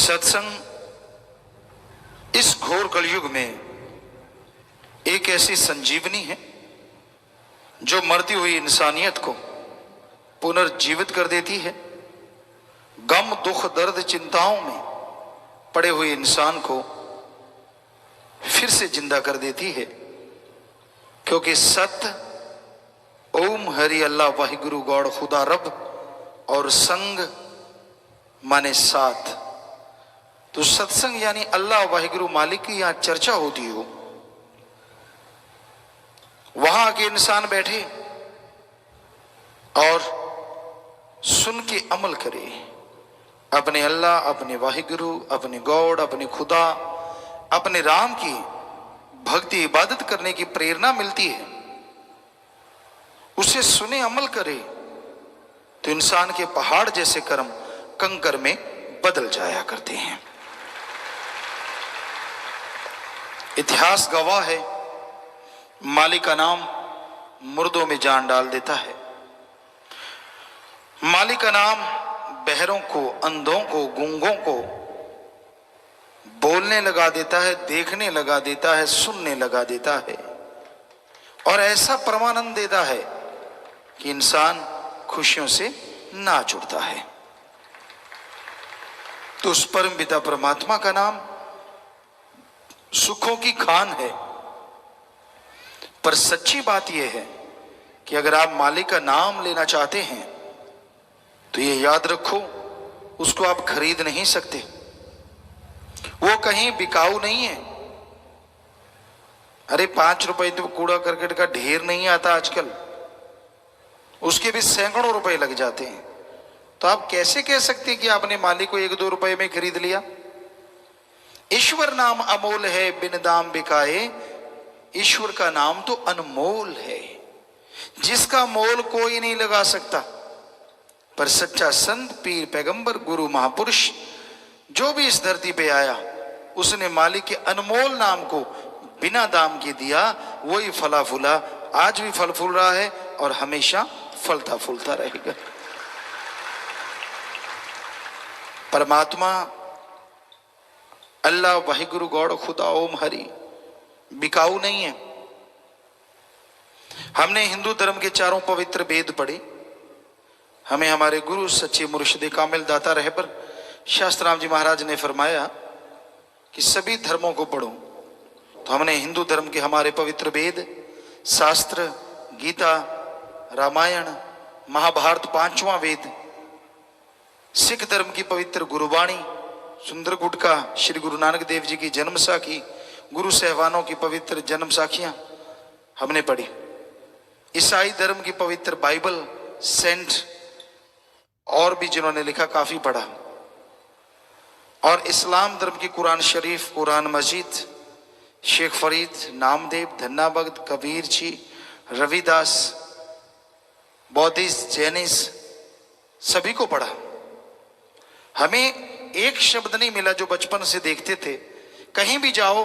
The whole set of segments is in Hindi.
सत्संग इस घोर कलयुग में एक ऐसी संजीवनी है जो मरती हुई इंसानियत को पुनर्जीवित कर देती है। गम, दुख, दर्द, चिंताओं में पड़े हुए इंसान को फिर से जिंदा कर देती है, क्योंकि सत्य ओम हरि अल्लाह वाहिगुरु गौड़ खुदा रब और संग माने साथ। तो सत्संग यानी अल्लाह वाहिगुरु मालिक की यहां चर्चा होती हो, वहां आके इंसान बैठे और सुन के अमल करे। अपने अल्लाह, अपने वाहिगुरु, अपने गौड़, अपने खुदा, अपने राम की भक्ति इबादत करने की प्रेरणा मिलती है। उसे सुने, अमल करे तो इंसान के पहाड़ जैसे कर्म कंकर में बदल जाया करते हैं। इतिहास गवाह है, मालिक का नाम मुर्दों में जान डाल देता है। मालिक का नाम बहरों को, अंधों को, गूंगों को बोलने लगा देता है, देखने लगा देता है, सुनने लगा देता है और ऐसा परमानंद देता है कि इंसान खुशियों से नाच उठता है। तो उस परम पिता परमात्मा का नाम सुखों की खान है। पर सच्ची बात यह है कि अगर आप मालिक का नाम लेना चाहते हैं तो ये याद रखो, उसको आप खरीद नहीं सकते। वो कहीं बिकाऊ नहीं है। अरे 5 रुपए तो कूड़ा करकट का ढेर नहीं आता आजकल, उसके भी सैकड़ों रुपए लग जाते हैं। तो आप कैसे कह सकते हैं कि आपने मालिक को 1-2 रुपए में खरीद लिया? ईश्वर नाम अमोल है, बिन दाम बिकाए। ईश्वर का नाम तो अनमोल है, जिसका मोल कोई नहीं लगा सकता। पर सच्चा संत, पीर, पैगंबर, गुरु, महापुरुष जो भी इस धरती पे आया, उसने मालिक के अनमोल नाम को बिना दाम के दिया। वही फला फूला, आज भी फल फूल रहा है और हमेशा फलता फूलता रहेगा। परमात्मा अल्लाह वाहिगुरु गौड़ खुदा ओम हरि बिकाऊ नहीं है। हमने हिंदू धर्म के 4 पवित्र वेद पढ़े। हमें हमारे गुरु सच्चे मुर्शिद कामिल दाता रहबर शास्त्राम जी महाराज ने फरमाया कि सभी धर्मों को पढ़ो। तो हमने हिंदू धर्म के हमारे पवित्र वेद, शास्त्र, गीता, रामायण, महाभारत 5वां वेद, सिख धर्म की पवित्र गुरुबाणी, सुंदर गुटका, श्री गुरु नानक देव जी की जन्म साखी, गुरु सहवानों की पवित्र जन्म साखियां हमने पढ़ी। ईसाई धर्म की पवित्र बाइबल, सेंट और भी जिन्होंने लिखा काफी पढ़ा। और इस्लाम धर्म की कुरान शरीफ, कुरान मजीद, शेख फरीद, नामदेव, धन्ना भगत, कबीर जी, रविदास, बौद्धिस्ट, जैनिस्ट, सभी को पढ़ा। हमें एक शब्द नहीं मिला जो बचपन से देखते थे, कहीं भी जाओ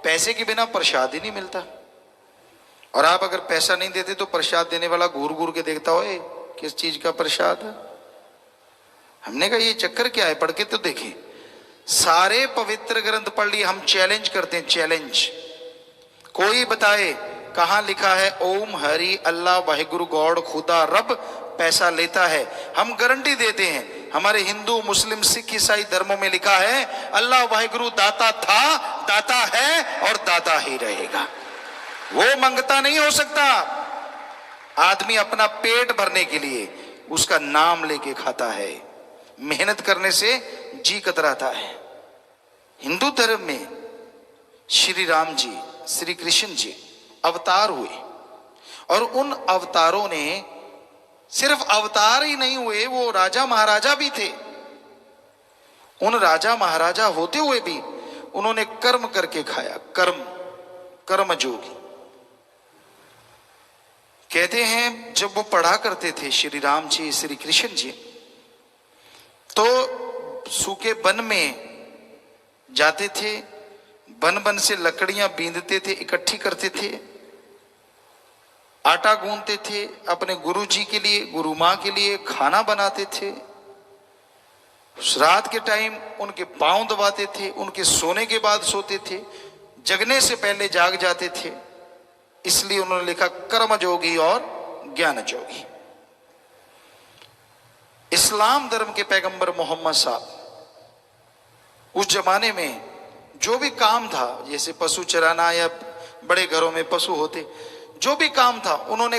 पैसे के बिना प्रसाद ही नहीं मिलता। और आप अगर पैसा नहीं देते तो प्रसाद देने वाला घूर घूर के देखता हो, किस चीज का प्रसाद है। हमने कहा ये चक्कर क्या है, पढ़ के तो देखें। सारे पवित्र ग्रंथ पढ़ लिए। हम चैलेंज करते हैं, चैलेंज। कोई बताए कहां लिखा है ओम हरि अल्लाह वाहिगुरु गौड़ खुदा रब पैसा लेता है? हम गारंटी देते हैं हमारे हिंदू, मुस्लिम, सिख, ईसाई धर्मों में लिखा है अल्लाह वाहिगुरु दाता था, दाता है और दाता ही रहेगा। वो मंगता नहीं हो सकता। आदमी अपना पेट भरने के लिए उसका नाम लेके खाता है, मेहनत करने से जी कतराता है। हिंदू धर्म में श्री राम जी, श्री कृष्ण जी अवतार हुए और उन अवतारों ने सिर्फ अवतार ही नहीं हुए, वो राजा महाराजा भी थे। उन राजा महाराजा होते हुए भी उन्होंने कर्म करके खाया। कर्मयोगी कहते हैं जब वो पढ़ा करते थे श्री राम जी, श्री कृष्ण जी, तो सूखे वन में जाते थे, बन बन से लकड़ियां बींधते थे, इकट्ठी करते थे, आटा गूंथते थे, अपने गुरु जी के लिए, गुरु माँ के लिए खाना बनाते थे। रात के टाइम उनके पांव दबाते थे, उनके सोने के बाद सोते थे, जगने से पहले जाग जाते थे। इसलिए उन्होंने लिखा कर्म जोगी और ज्ञान जोगी। इस्लाम धर्म के पैगंबर मोहम्मद साहब उस जमाने में जो भी काम था, जैसे पशु चराना या बड़े घरों में पशु होते, जो भी काम था उन्होंने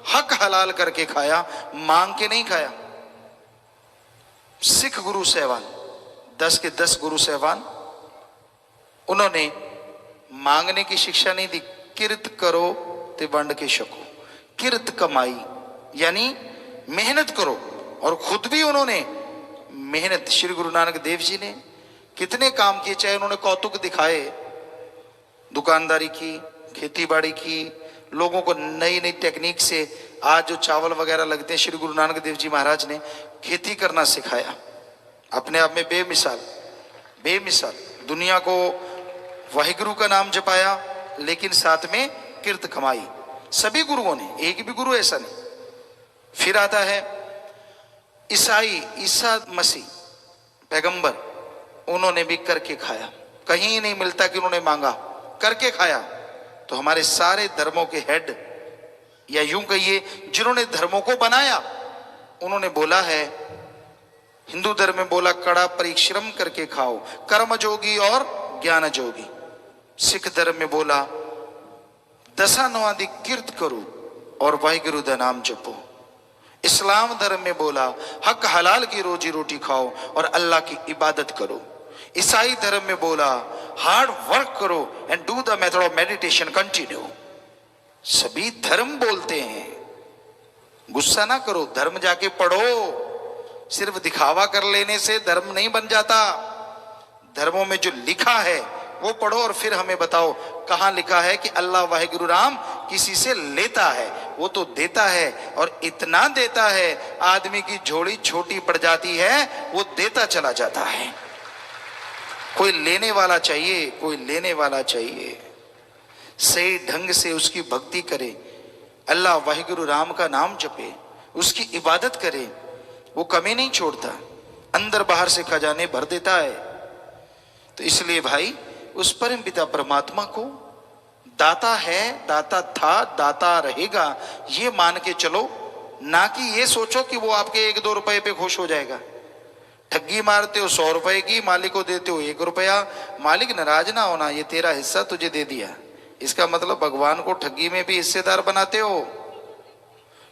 हक हलाल करके खाया, मांग के नहीं खाया। सिख गुरु सहवान 10 के 10 गुरु सहवान, उन्होंने मांगने की शिक्षा नहीं दी। किरत करो ते वंड के शको, किरत कमाई यानी मेहनत करो, और खुद भी उन्होंने मेहनत। श्री गुरु नानक देव जी ने कितने काम किए, चाहे उन्होंने कौतुक दिखाए, दुकानदारी की, खेती बाड़ी की, लोगों को नई नई टेक्निक से आज जो चावल वगैरह लगते हैं, श्री गुरु नानक देव जी महाराज ने खेती करना सिखाया। अपने आप में बेमिसाल बेमिसाल दुनिया को वाहिगुरु का नाम जपाया, लेकिन साथ में किरत कमाई। सभी गुरुओं ने, एक भी गुरु ऐसा नहीं। फिर आता है ईसाई, ईसा मसीह पैगंबर, उन्होंने भी करके खाया। कहीं नहीं मिलता कि उन्होंने मांगा, करके खाया। तो हमारे सारे धर्मों के हेड, या यूं कहिए जिन्होंने धर्मों को बनाया, उन्होंने बोला है, हिंदू धर्म में बोला कड़ा परिश्रम करके खाओ, कर्म जोगी और ज्ञान जोगी। सिख धर्म में बोला दसा नवादी किरत करो और वाहिगुरु दा नाम जपो। इस्लाम धर्म में बोला हक हलाल की रोजी रोटी खाओ और अल्लाह की इबादत करो। ईसाई धर्म में बोला हार्ड वर्क करो and do the method of meditation continue. सभी धर्म बोलते हैं, गुस्सा ना करो, धर्म जाके पढ़ो। सिर्फ दिखावा कर लेने से धर्म नहीं बन जाता। धर्मों में जो लिखा है वो पढ़ो और फिर हमें बताओ कहां लिखा है कि अल्लाह वाहिगुरु राम किसी से लेता है। वो तो देता है, और इतना देता है आदमी की झोली छोटी पड़ जाती है, वो देता चला जाता है। कोई लेने वाला चाहिए, कोई लेने वाला चाहिए। सही ढंग से उसकी भक्ति करे, अल्लाह वाहिगुरु राम का नाम जपे, उसकी इबादत करे, वो कमी नहीं छोड़ता, अंदर बाहर से खजाने भर देता है। तो इसलिए भाई उस परम पिता परमात्मा को दाता है, दाता था, दाता रहेगा, ये मान के चलो, ना कि ये सोचो कि वो आपके 1-2 रुपए पे खुश हो जाएगा। ठगी मारते हो 100 रुपए की, मालिक को देते हो 1 रुपया, मालिक नाराज ना होना, ये तेरा हिस्सा तुझे दे दिया। इसका मतलब भगवान को ठगी में भी हिस्सेदार बनाते हो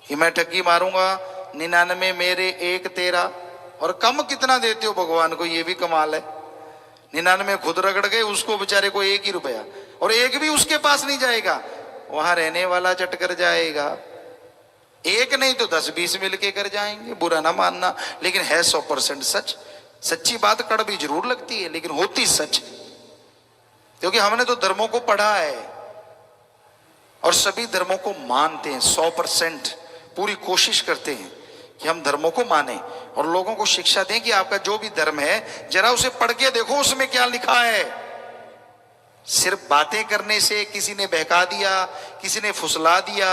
कि मैं ठगी मारूंगा, 99 मेरे 1 तेरा, और कम कितना देते हो भगवान को, ये भी कमाल है। 99 खुद रगड़ गए, उसको बेचारे को 1 ही रुपया, और 1 भी उसके पास नहीं जाएगा, वहां रहने वाला चट कर जाएगा। 1 नहीं तो 10-20 मिलके कर जाएंगे, बुरा ना मानना, लेकिन है 100% सच। सच्ची बात कड़वी जरूर लगती है, लेकिन होती सच, क्योंकि हमने तो धर्मों को पढ़ा है और सभी धर्मों को मानते हैं। 100% पूरी कोशिश करते हैं कि हम धर्मों को माने और लोगों को शिक्षा दें कि आपका जो भी धर्म है जरा उसे पढ़ के देखो उसमें क्या लिखा है। सिर्फ बातें करने से किसी ने बहका दिया, किसी ने फुसला दिया,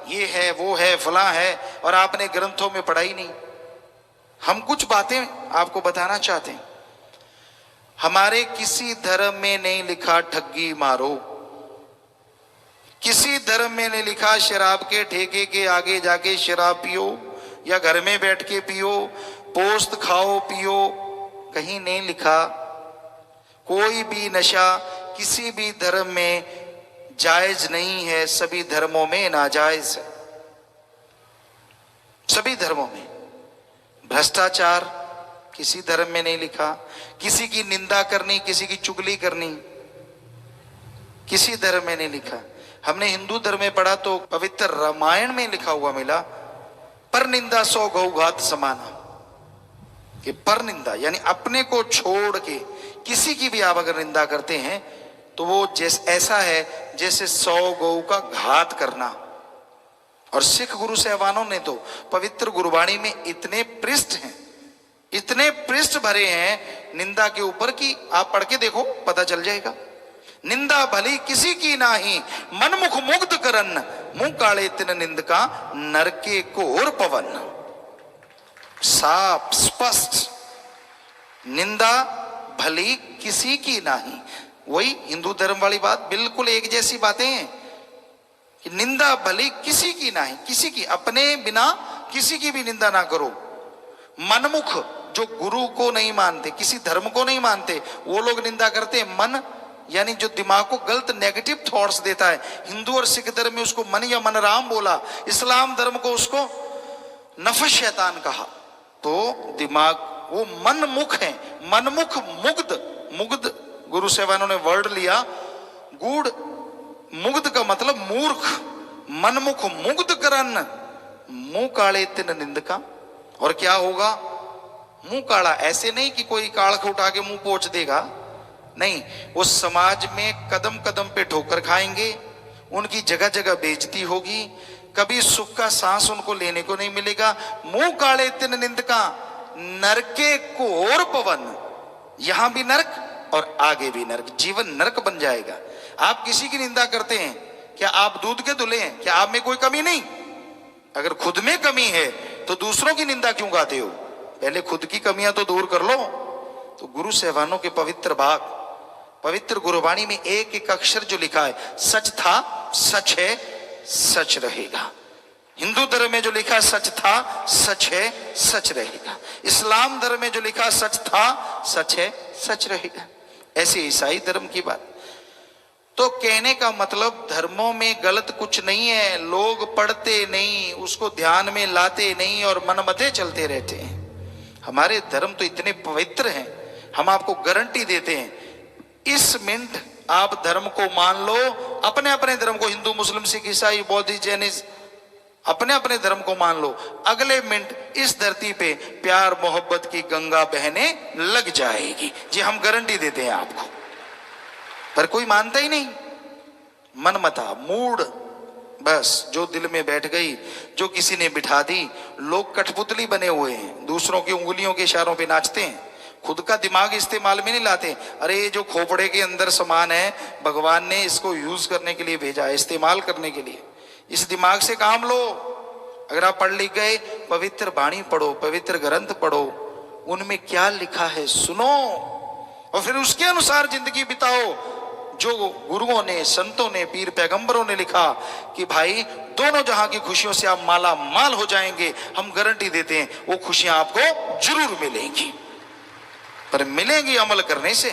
ये है वो है फला है, और आपने ग्रंथों में पढ़ा ही नहीं। हम कुछ बातें आपको बताना चाहते हैं। हमारे किसी धर्म में नहीं लिखा ठगी मारो, किसी धर्म में नहीं लिखा शराब के ठेके के आगे जाके शराब पियो या घर में बैठ के पियो, पोस्त खाओ पियो, कहीं नहीं लिखा। कोई भी नशा किसी भी धर्म में जायज नहीं है, सभी धर्मों में नाजायज है। सभी धर्मों में भ्रष्टाचार किसी धर्म में नहीं लिखा, किसी की निंदा करनी, किसी की चुगली करनी किसी धर्म में नहीं लिखा। हमने हिंदू धर्म में पढ़ा तो पवित्र रामायण में लिखा हुआ मिला, पर निंदा 100 गौघात समाना। कि पर निंदा यानी अपने को छोड़ के किसी की भी आप अगर निंदा करते हैं तो वो ऐसा है जैसे 100 गौ का घात करना। और सिख गुरु सहबानों ने तो पवित्र गुरबाणी में इतने पृष्ठ हैं, इतने पृष्ठ भरे हैं निंदा के ऊपर कि आप पढ़ के देखो पता चल जाएगा। निंदा भली किसी की नाही, मनमुख मुग्ध करन, मुंह काले तिन निंद का, नरके कोर पवन। साफ स्पष्ट निंदा भली किसी की नहीं। वही हिंदू धर्म वाली बात, बिल्कुल एक जैसी बातें हैं कि निंदा भली किसी की नहीं, किसी की, अपने बिना किसी की भी निंदा ना करो। मनमुख, जो गुरु को नहीं मानते, किसी धर्म को नहीं मानते, वो लोग निंदा करते हैं। मन यानी जो दिमाग को गलत नेगेटिव थॉट्स देता है। हिंदू और सिख धर्म में उसको मन या मनराम बोला, इस्लाम धर्म को उसको नफस शैतान कहा। तो दिमाग वो मनमुख है, मनमुख मुग्ध। मुग्ध गुरु साहबानों ने वर्ड लिया, गूढ़ मुग्ध का मतलब मूर्ख। मनमुख मुग्ध करन मुंह काले तिन निंदका। और क्या होगा? मुंह काला, ऐसे नहीं कि कोई कालख उठा के मुंह पोंछ देगा, नहीं, वो समाज में कदम कदम पे ठोकर खाएंगे, उनकी जगह जगह बेइज्जती होगी, कभी सुख का सांस उनको लेने को नहीं मिलेगा। मुंह काले तिन निंदका, नरके घोर पवन, यहां भी नरक और आगे भी नरक, जीवन नरक बन जाएगा। आप किसी की निंदा करते हैं, क्या आप दूध के धुले हैं? क्या आप में कोई कमी नहीं? अगर खुद में कमी है तो दूसरों की निंदा क्यों गाते हो? पहले खुद की कमियां तो दूर कर लो। तो गुरु साहबानों के पवित्र भाग, पवित्र गुरुवाणी में एक एक अक्षर जो लिखा है, सच था, सच है, सच रहेगा। हिंदू धर्म में जो लिखा सच था, सच है, सच रहेगा। इस्लाम धर्म में जो लिखा सच था, सच है, सच रहेगा। ऐसे ईसाई धर्म की बात। तो कहने का मतलब धर्मों में गलत कुछ नहीं है, लोग पढ़ते नहीं, उसको ध्यान में लाते नहीं और मनमते चलते रहते हैं। हमारे धर्म तो इतने पवित्र हैं, हम आपको गारंटी देते हैं, इस मिनट आप धर्म को मान लो, अपने अपने धर्म को, हिंदू मुस्लिम सिख ईसाई बौद्ध जैनिस, अपने अपने धर्म को मान लो, अगले मिनट इस धरती पे प्यार मोहब्बत की गंगा बहने लग जाएगी। जी हम गारंटी देते हैं आपको। पर कोई मानता ही नहीं, मनमता, मूड, बस जो दिल में बैठ गई, जो किसी ने बिठा दी। लोग कठपुतली बने हुए हैं, दूसरों की उंगलियों के इशारों पे नाचते हैं, खुद का दिमाग इस्तेमाल में नहीं लाते। अरे ये जो खोपड़े के अंदर सामान है, भगवान ने इसको यूज करने के लिए भेजा है, इस्तेमाल करने के लिए। इस दिमाग से काम लो। अगर आप पढ़ लिख गए, पवित्र वाणी पढ़ो, पवित्र ग्रंथ पढ़ो, उनमें क्या लिखा है सुनो और फिर उसके अनुसार जिंदगी बिताओ। जो गुरुओं ने, संतों ने, पीर पैगंबरों ने लिखा कि भाई दोनों जहां की खुशियों से आप माला माल हो जाएंगे, हम गारंटी देते हैं वो खुशियां आपको जरूर मिलेंगी। पर मिलेंगी अमल करने से।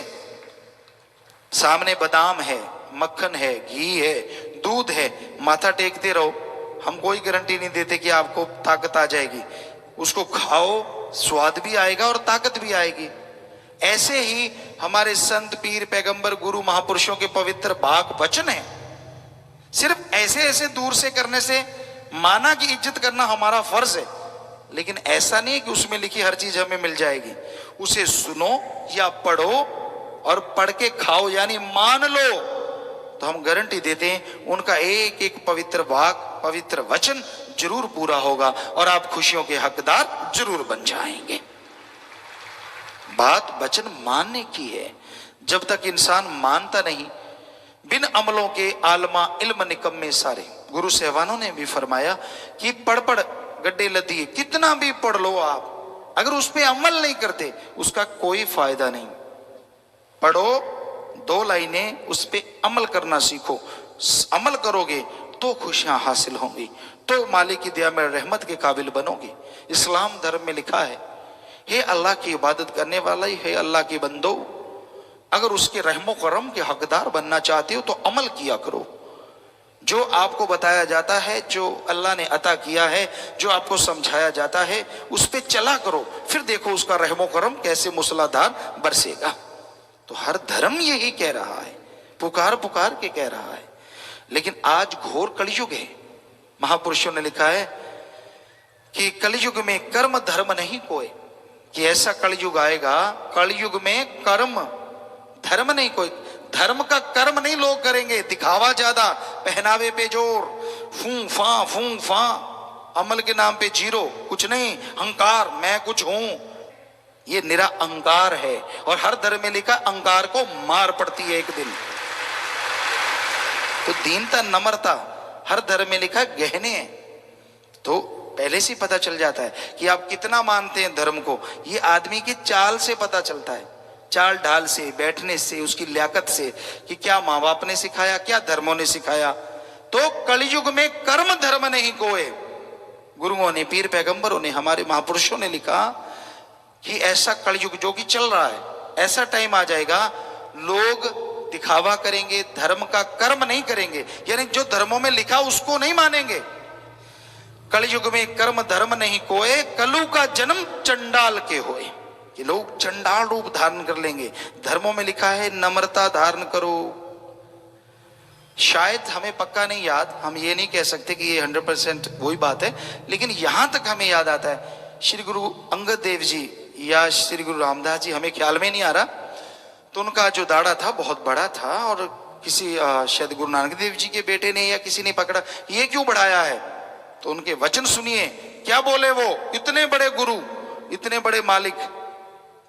सामने बादाम है, मक्खन है, घी है, दूध है, माथा टेकते रहो, हम कोई गारंटी नहीं देते कि आपको ताकत आ जाएगी। उसको खाओ, स्वाद भी आएगा और ताकत भी आएगी। ऐसे ही हमारे संत, पीर, पैगंबर, गुरु, महापुरुषों के पवित्र भाग वचन है। सिर्फ ऐसे ऐसे दूर से करने से माना की इज्जत करना हमारा फर्ज है, लेकिन ऐसा नहीं कि उसमें लिखी हर चीज हमें मिल जाएगी। उसे सुनो या पढ़ो और पढ़ के खाओ, यानी मान लो, तो हम गारंटी देते हैं उनका एक एक पवित्र भाग, पवित्र वचन जरूर पूरा होगा और आप खुशियों के हकदार जरूर बन जाएंगे। बात वचन मानने की है। जब तक इंसान मानता नहीं, बिन अमलों के आलमा इल्म निकम्मे सारे। गुरु साहबानों ने भी फरमाया कि पढ़ पढ़ गड्ढे लदिए, कितना भी पढ़ लो आप, अगर उस पर अमल नहीं करते उसका कोई फायदा नहीं। पढ़ो, 2 लाइनें, उस पर अमल करना सीखो। अमल करोगे तो खुशियां हासिल होंगी, तो मालिक की दया में रहमत के काबिल बनोगे। इस्लाम धर्म में लिखा है, हे अल्लाह की इबादत करने वाला ही है, अल्लाह के बंदो, अगर उसके रहमो करम के हकदार बनना चाहते हो तो अमल किया करो। जो आपको बताया जाता है, जो अल्लाह ने अता किया है, जो आपको समझाया जाता है, उस पे चला करो, फिर देखो उसका रहमो करम कैसे मूसलाधार बरसेगा। तो हर धर्म यही कह रहा है, पुकार पुकार के कह रहा है। लेकिन आज घोर कलयुग है। महापुरुषों ने लिखा है कि कलयुग में कर्म धर्म नहीं कोई, कि ऐसा कलयुग आएगा, कलयुग में कर्म धर्म नहीं कोई। धर्म का कर्म नहीं लोग करेंगे, दिखावा ज्यादा, पहनावे पे जोर, फूं फा, अमल के नाम पे जीरो, कुछ नहीं, अहंकार, मैं कुछ हूं, ये निरा अहंकार है। और हर धर्म में लिखा अहंकार को मार पड़ती है एक दिन। तो दीनता, नम्रता हर धर्म में लिखा गहने हैं। तो पहले से ही पता चल जाता है कि आप कितना मानते हैं धर्म को। ये आदमी की चाल से पता चलता है, चाल ढाल से, बैठने से, उसकी लियाकत से, कि क्या माँ बाप ने सिखाया, क्या धर्मों ने सिखाया। तो कलयुग में कर्म धर्म नहीं कोए। गुरुओं ने, पीर पैगंबरों ने, हमारे महापुरुषों ने लिखा कि ऐसा कलयुग जो कि चल रहा है, ऐसा टाइम आ जाएगा लोग दिखावा करेंगे, धर्म का कर्म नहीं करेंगे, यानी जो धर्मों में लिखा उसको नहीं मानेंगे। कलयुग में कर्म धर्म नहीं कोए, कलु का जन्म चंडाल के होए। कि लोग चंडाल रूप धारण कर लेंगे। धर्मों में लिखा है नम्रता धारण करो। शायद हमें पक्का नहीं याद, हम ये नहीं कह सकते कि ये 100% वही बात है, लेकिन यहां तक हमें याद आता है श्री गुरु अंगद देव जी या श्री गुरु रामदास जी, हमें ख्याल में नहीं आ रहा, तो उनका जो दाढ़ा था बहुत बड़ा था और किसी शायद गुरु नानक देव जी के बेटे ने या किसी ने पकड़ा, ये क्यों बढ़ाया है? तो उनके वचन सुनिए, क्या बोले वो, इतने बड़े गुरु, इतने बड़े मालिक,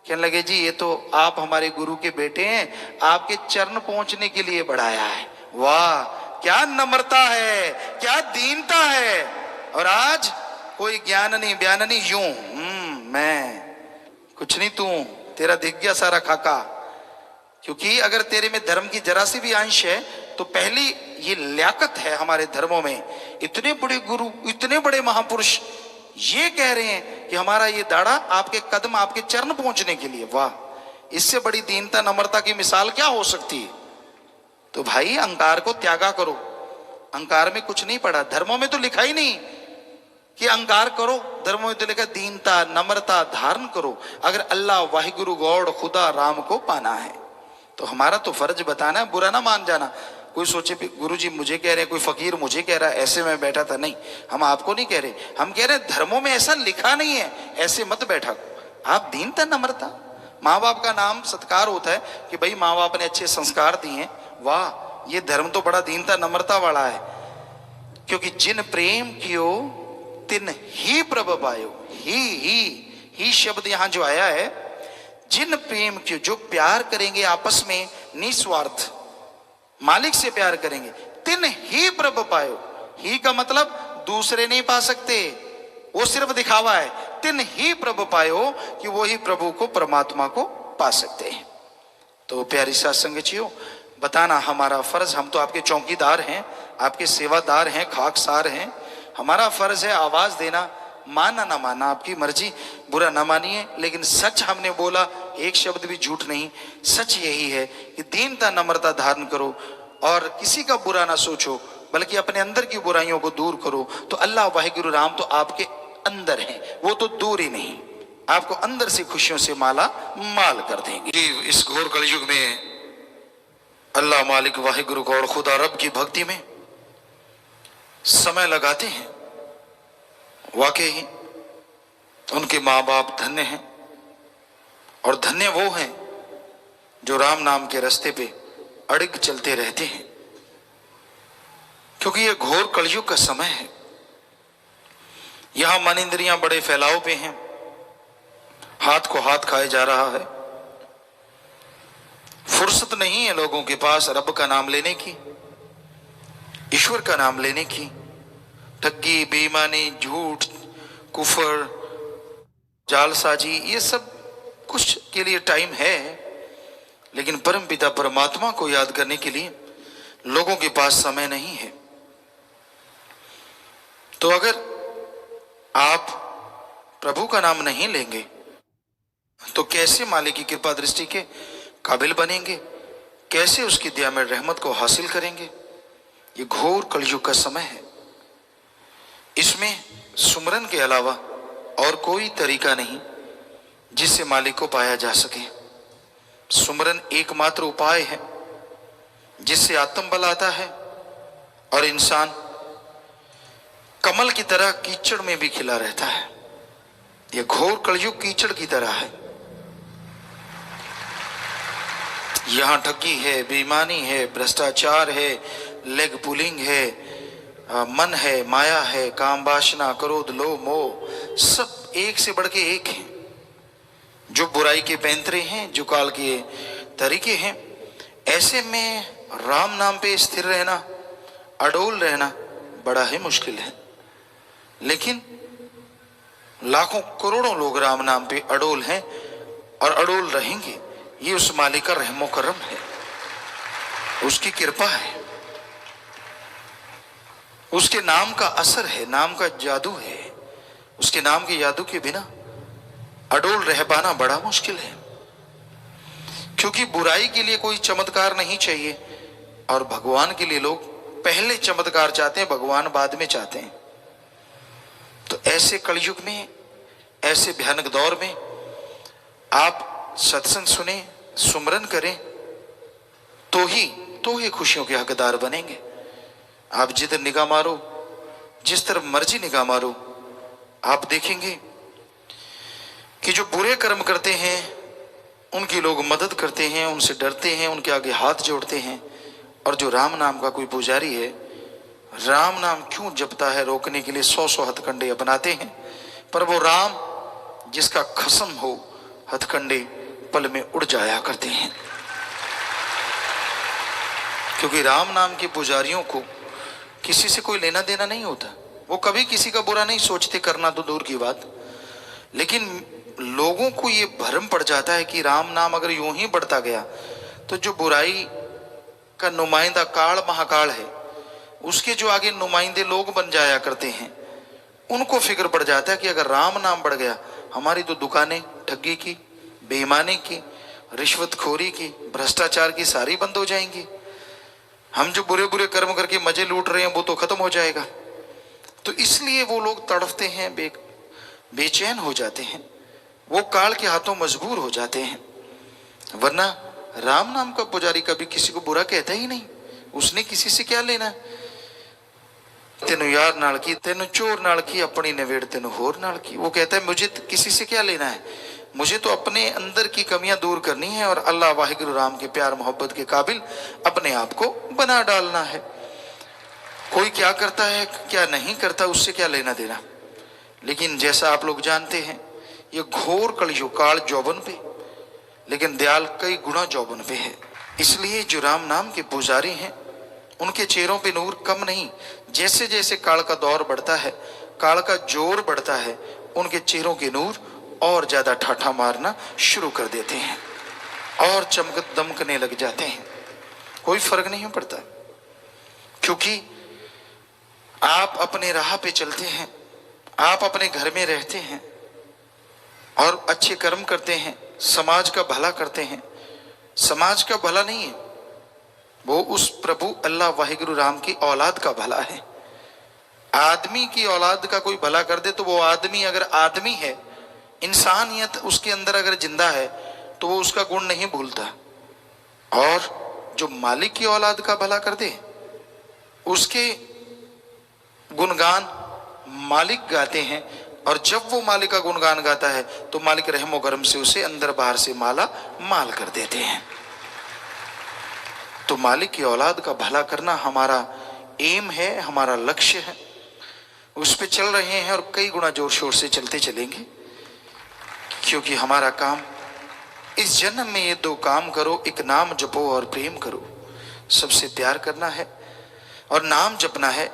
कहने लगे जी ये तो आप हमारे गुरु के बेटे हैं, आपके चरण पहुंचने के लिए बढ़ाया है। वाह, क्या नम्रता है, क्या दीनता है। और आज कोई ज्ञान नहीं बयान नहीं, यूं मैं कुछ नहीं, तू तेरा दिख गया सारा खाका। क्योंकि अगर तेरे में धर्म की जरा सी भी अंश है तो पहली ये लियाकत है हमारे धर्मों में। इतने बड़े गुरु, इतने बड़े महापुरुष ये कह रहे हैं कि हमारा ये दाढ़ा आपके कदम, आपके चरण पहुंचने के लिए। वाह, इससे बड़ी दीनता नम्रता की मिसाल क्या हो सकती है। तो भाई अहंकार को त्यागा करो। अहंकार में कुछ नहीं पड़ा, धर्मों में तो लिखा ही नहीं कि अहंकार करो, धर्मों में तो लिखा दीनता नम्रता धारण करो। अगर अल्लाह वाहिगुरु गौड़ खुदा राम को पाना है तो हमारा तो फर्ज बताना है, बुरा ना मान जाना। कोई सोचे गुरु जी मुझे कह रहे हैं, कोई फकीर मुझे कह रहा है, ऐसे में बैठा था। नहीं, हम आपको नहीं कह रहे, हम कह रहे हैं धर्मों में ऐसा लिखा नहीं है, ऐसे मत बैठा। आप दीनता नम्रता, माँ बाप का नाम सत्कार होता है कि भाई माँ बाप ने अच्छे संस्कार दिए। वाह, ये धर्म तो बड़ा दीनता नम्रता वाला है। क्योंकि जिन प्रेम कियो तिन ही प्रभ पायो। ही शब्द यहां जो आया है, जिन प्रेम कियो, जो प्यार करेंगे आपस में निस्वार्थ, मालिक से प्यार करेंगे, तिन ही प्रभ पायो। ही का मतलब दूसरे नहीं पा सकते, वो सिर्फ दिखावा है। तिन ही प्रभ पायो, कि वो ही प्रभु को, परमात्मा को पा सकते हैं। तो प्यारी साथ संगतियों, बताना हमारा फर्ज, हम तो आपके चौकीदार हैं, आपके सेवादार हैं, खाकसार हैं। हमारा फर्ज है आवाज देना, माना ना माना आपकी मर्जी, बुरा ना मानिए, लेकिन सच हमने बोला, एक शब्द भी झूठ नहीं। सच यही है कि दीनता नम्रता धारण करो और किसी का बुरा ना सोचो, बल्कि अपने अंदर की बुराइयों को दूर करो। तो अल्लाह वाहिगुरु राम तो आपके अंदर है, वो तो दूर ही नहीं, आपको अंदर से खुशियों से माला माल कर देंगे। इस घोर कलयुग में अल्लाह मालिक वाहिगुरु गौड़ खुदा रब की भक्ति में समय लगाते हैं, वाकई ही उनके माँ बाप धन्य हैं। और धन्य वो हैं जो राम नाम के रास्ते पे अड़िग चलते रहते हैं। क्योंकि ये घोर कलयुग का समय है, यहां मन इंद्रियां बड़े फैलाव पे हैं, हाथ को हाथ खाए जा रहा है, फुर्सत नहीं है लोगों के पास रब का नाम लेने की, ईश्वर का नाम लेने की। ठगी, बेईमानी, झूठ, कुफर, जालसाजी, ये सब कुछ के लिए टाइम है, लेकिन परम पिता परमात्मा को याद करने के लिए लोगों के पास समय नहीं है। तो अगर आप प्रभु का नाम नहीं लेंगे तो कैसे मालिक की कृपा दृष्टि के काबिल बनेंगे, कैसे उसकी दया में रहमत को हासिल करेंगे। ये घोर कलयुग का समय है, इसमें सुमरन के अलावा और कोई तरीका नहीं जिससे मालिक को पाया जा सके। सुमरन एकमात्र उपाय है जिससे आत्मबल आता है और इंसान कमल की तरह कीचड़ में भी खिला रहता है। यह घोर कलयुग कीचड़ की तरह है, यहां ठगी है, बेईमानी है, भ्रष्टाचार है, लेग पुलिंग है, मन है, माया है, काम वासना, क्रोध, लोभ, मोह, सब एक से बढ़ के एक हैं। जो बुराई के पैंतरे हैं, जो काल के तरीके हैं, ऐसे में राम नाम पे स्थिर रहना, अडोल रहना बड़ा ही मुश्किल है। लेकिन लाखों करोड़ों लोग राम नाम पे अडोल हैं और अडोल रहेंगे। ये उस मालिक का रहमो करम है, उसकी कृपा है, उसके नाम का असर है, नाम का जादू है। उसके नाम के जादू के बिना अडोल रह पाना बड़ा मुश्किल है, क्योंकि बुराई के लिए कोई चमत्कार नहीं चाहिए और भगवान के लिए लोग पहले चमत्कार चाहते हैं, भगवान बाद में चाहते हैं। तो ऐसे कलयुग में, ऐसे भयानक दौर में आप सत्संग सुने, सुमरन करें, तो ही खुशियों के हकदार बनेंगे। आप जिधर निगाह मारो, जिस तरफ मर्जी निगाह मारो, आप देखेंगे कि जो बुरे कर्म करते हैं उनकी लोग मदद करते हैं, उनसे डरते हैं, उनके आगे हाथ जोड़ते हैं। और जो राम नाम का कोई पुजारी है, राम नाम क्यों जपता है, रोकने के लिए 100 हथकंडे अपनाते हैं, पर वो राम जिसका खसम हो, हथकंडे पल में उड़ जाया करते हैं। क्योंकि राम नाम के पुजारियों को किसी से कोई लेना देना नहीं होता, वो कभी किसी का बुरा नहीं सोचते, करना तो दूर की बात। लेकिन लोगों को ये भ्रम पड़ जाता है कि राम नाम अगर यूं ही बढ़ता गया तो जो बुराई का नुमाइंदा काल महाकाल है, उसके जो आगे नुमाइंदे लोग बन जाया करते हैं, उनको फिक्र पड़ जाता है कि अगर राम नाम बढ़ गया, हमारी तो दुकानें ठगी की, बेईमानी की, रिश्वतखोरी की, भ्रष्टाचार की सारी बंद हो जाएंगी। हम जो बुरे बुरे कर्म करके मजे लूट रहे हैं वो तो खत्म हो जाएगा। तो इसलिए वो लोग तड़फते हैं, बेचैन हो जाते हैं, वो काल के हाथों मजबूर हो जाते हैं। वरना राम नाम का पुजारी कभी किसी को बुरा कहता ही नहीं। उसने किसी से क्या लेना। तेनु यार नाल की, तेनु चोर नाल की, अपनी नवेड़ तेनु होर नाल की। वो कहता है मुझे किसी से क्या लेना है, मुझे तो अपने अंदर की कमियां दूर करनी है और अल्लाह वाहिगुरु राम के प्यार मोहब्बत के काबिल अपने आप को बना डालना है। कोई क्या करता है क्या नहीं करता, उससे क्या लेना देना। लेकिन जैसा आप लोग जानते हैं, ये घोर कलयुग काल जौबन पे, लेकिन दयाल कई गुना जौबन पे है। इसलिए जो राम नाम के पुजारी हैं, उनके चेहरों पे नूर कम नहीं। जैसे जैसे काल का दौर बढ़ता है, काल का जोर बढ़ता है, उनके चेहरों के नूर और ज्यादा ठाठा मारना शुरू कर देते हैं और चमक दमकने लग जाते हैं। कोई फर्क नहीं पड़ता, क्योंकि आप अपने राह पे चलते हैं, आप अपने घर में रहते हैं और अच्छे कर्म करते हैं, समाज का भला करते हैं। समाज का भला नहीं है, वो उस प्रभु अल्लाह वाहिगुरु राम की औलाद का भला है। आदमी की औलाद का कोई भला कर दे तो वो आदमी अगर आदमी है, इंसानियत उसके अंदर अगर जिंदा है, तो वो उसका गुण नहीं भूलता। और जो मालिक की औलाद का भला कर दे, उसके गुणगान मालिक गाते हैं। और जब वो मालिक का गुणगान गाता है तो मालिक रहमो करम से उसे अंदर बाहर से माला माल कर देते हैं। तो मालिक की औलाद का भला करना हमारा एम है, हमारा लक्ष्य है, उस पे चल रहे हैं और कई गुना जोर शोर से चलते चलेंगे। क्योंकि हमारा काम इस जन्म में ये दो काम करो, एक नाम जपो और प्रेम करो। सबसे प्यार करना है और नाम जपना है।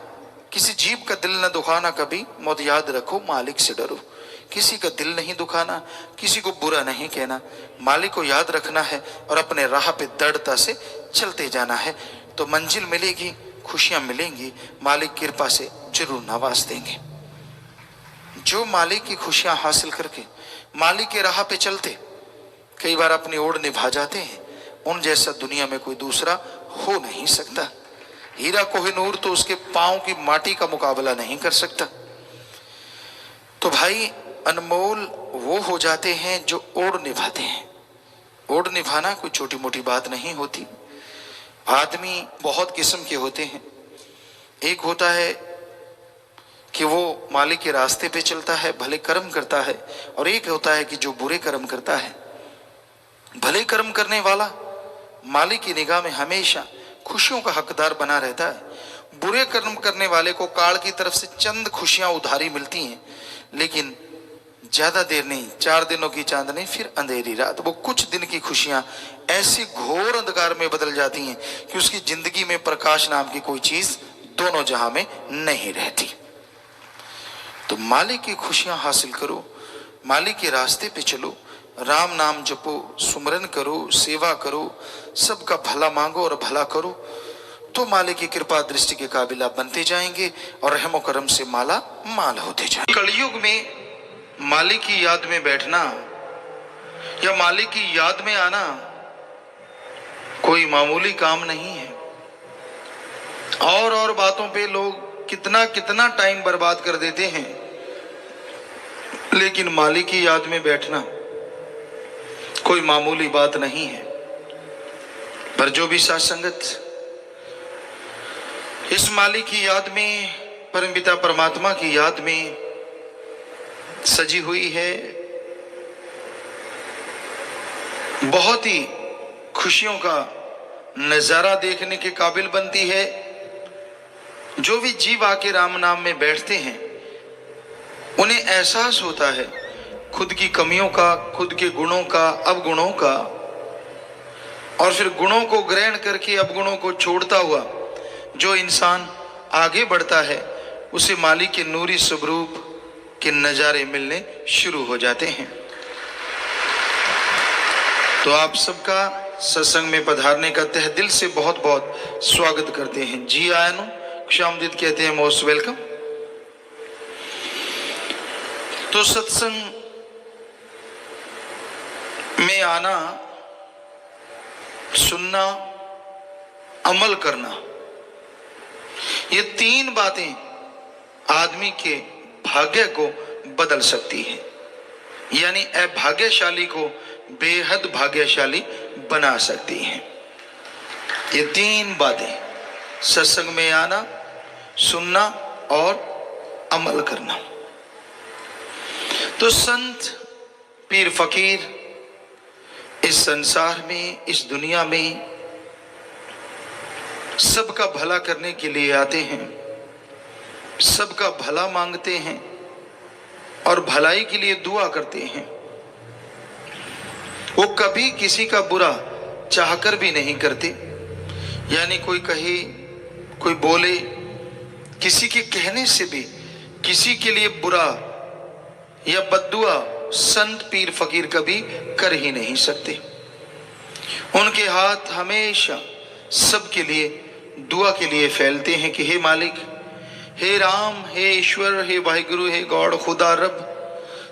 किसी जीव का दिल न दुखाना कभी, मौत याद रखो मालिक से डरो। किसी का दिल नहीं दुखाना, किसी को बुरा नहीं कहना, मालिक को याद रखना है और अपने राह पे दृढ़ता से चलते जाना है। तो मंजिल मिलेगी, खुशियां मिलेंगी, मालिक कृपा से जरूर नवाज देंगे। जो मालिक की खुशियां हासिल करके मालिक के राह पे चलते कई बार अपनी ओर निभा जाते हैं, उन जैसा दुनिया में कोई दूसरा हो नहीं सकता। हीरा कोहिनूर तो उसके पांव की माटी का मुकाबला नहीं कर सकता। तो भाई अनमोल वो हो जाते हैं जो ओर निभाते हैं। ओर निभाना कोई छोटी मोटी बात नहीं होती। आदमी बहुत किस्म के होते हैं। एक होता है कि वो मालिक के रास्ते पे चलता है, भले कर्म करता है, और एक होता है कि जो बुरे कर्म करता है। भले कर्म करने वाला मालिक की निगाह में हमेशा खुशियों का हकदार बना रहता है। बुरे कर्म करने वाले को काल की तरफ से चंद खुशियां उधारी मिलती हैं, लेकिन ज्यादा देर नहीं, 4 दिनों की चांदनी फिर अंधेरी रात। वो कुछ दिन की खुशियां ऐसी घोर अंधकार में बदल जाती हैं कि उसकी जिंदगी में प्रकाश नाम की कोई चीज दोनों जहां में नहीं रहती। तो मालिक की खुशियां हासिल करो, मालिक के रास्ते पे चलो, राम नाम जपो, सुमरन करो, सेवा करो, सबका भला मांगो और भला करो, तो मालिक की कृपा दृष्टि के काबिल आप बनते जाएंगे और रहमो करम से माला माल होते जाएंगे। कलयुग में मालिक की याद में बैठना या मालिक की याद में आना कोई मामूली काम नहीं है। और बातों पे लोग कितना कितना टाइम बर्बाद कर देते हैं, लेकिन मालिक की याद में बैठना कोई मामूली बात नहीं है। पर जो भी साथ संगत इस मालिक की याद में, परमपिता परमात्मा की याद में सजी हुई है, बहुत ही खुशियों का नजारा देखने के काबिल बनती है। जो भी जीव आके राम नाम में बैठते हैं उन्हें एहसास होता है खुद की कमियों का, खुद के गुणों का, अवगुणों का, और फिर गुणों को ग्रहण करके अवगुणों को छोड़ता हुआ जो इंसान आगे बढ़ता है उसे मालिक के नूरी स्वरूप के नजारे मिलने शुरू हो जाते हैं। तो आप सबका सत्संग में पधारने का तहे दिल से बहुत बहुत स्वागत करते हैं। जी आयनो खुशामदीद कहते हैं, मोस्ट वेलकम। तो सत्संग में आना, सुनना, अमल करना, ये तीन बातें आदमी के भाग्य को बदल सकती है, यानी अभाग्यशाली को बेहद भाग्यशाली बना सकती हैं। ये तीन बातें, सत्संग में आना, सुनना और अमल करना। तो संत, पीर, फकीर इस संसार में, इस दुनिया में सबका भला करने के लिए आते हैं, सबका भला मांगते हैं और भलाई के लिए दुआ करते हैं। वो कभी किसी का बुरा चाहकर भी नहीं करते, यानी कोई कहे, कोई बोले, किसी के कहने से भी किसी के लिए बुरा या बद्दुआ संत, पीर, फकीर कभी कर ही नहीं सकते। उनके हाथ हमेशा सबके लिए दुआ के लिए फैलते हैं कि हे मालिक, हे राम, हे ईश्वर, हे वाहिगुरु, हे गॉड, खुदा रब,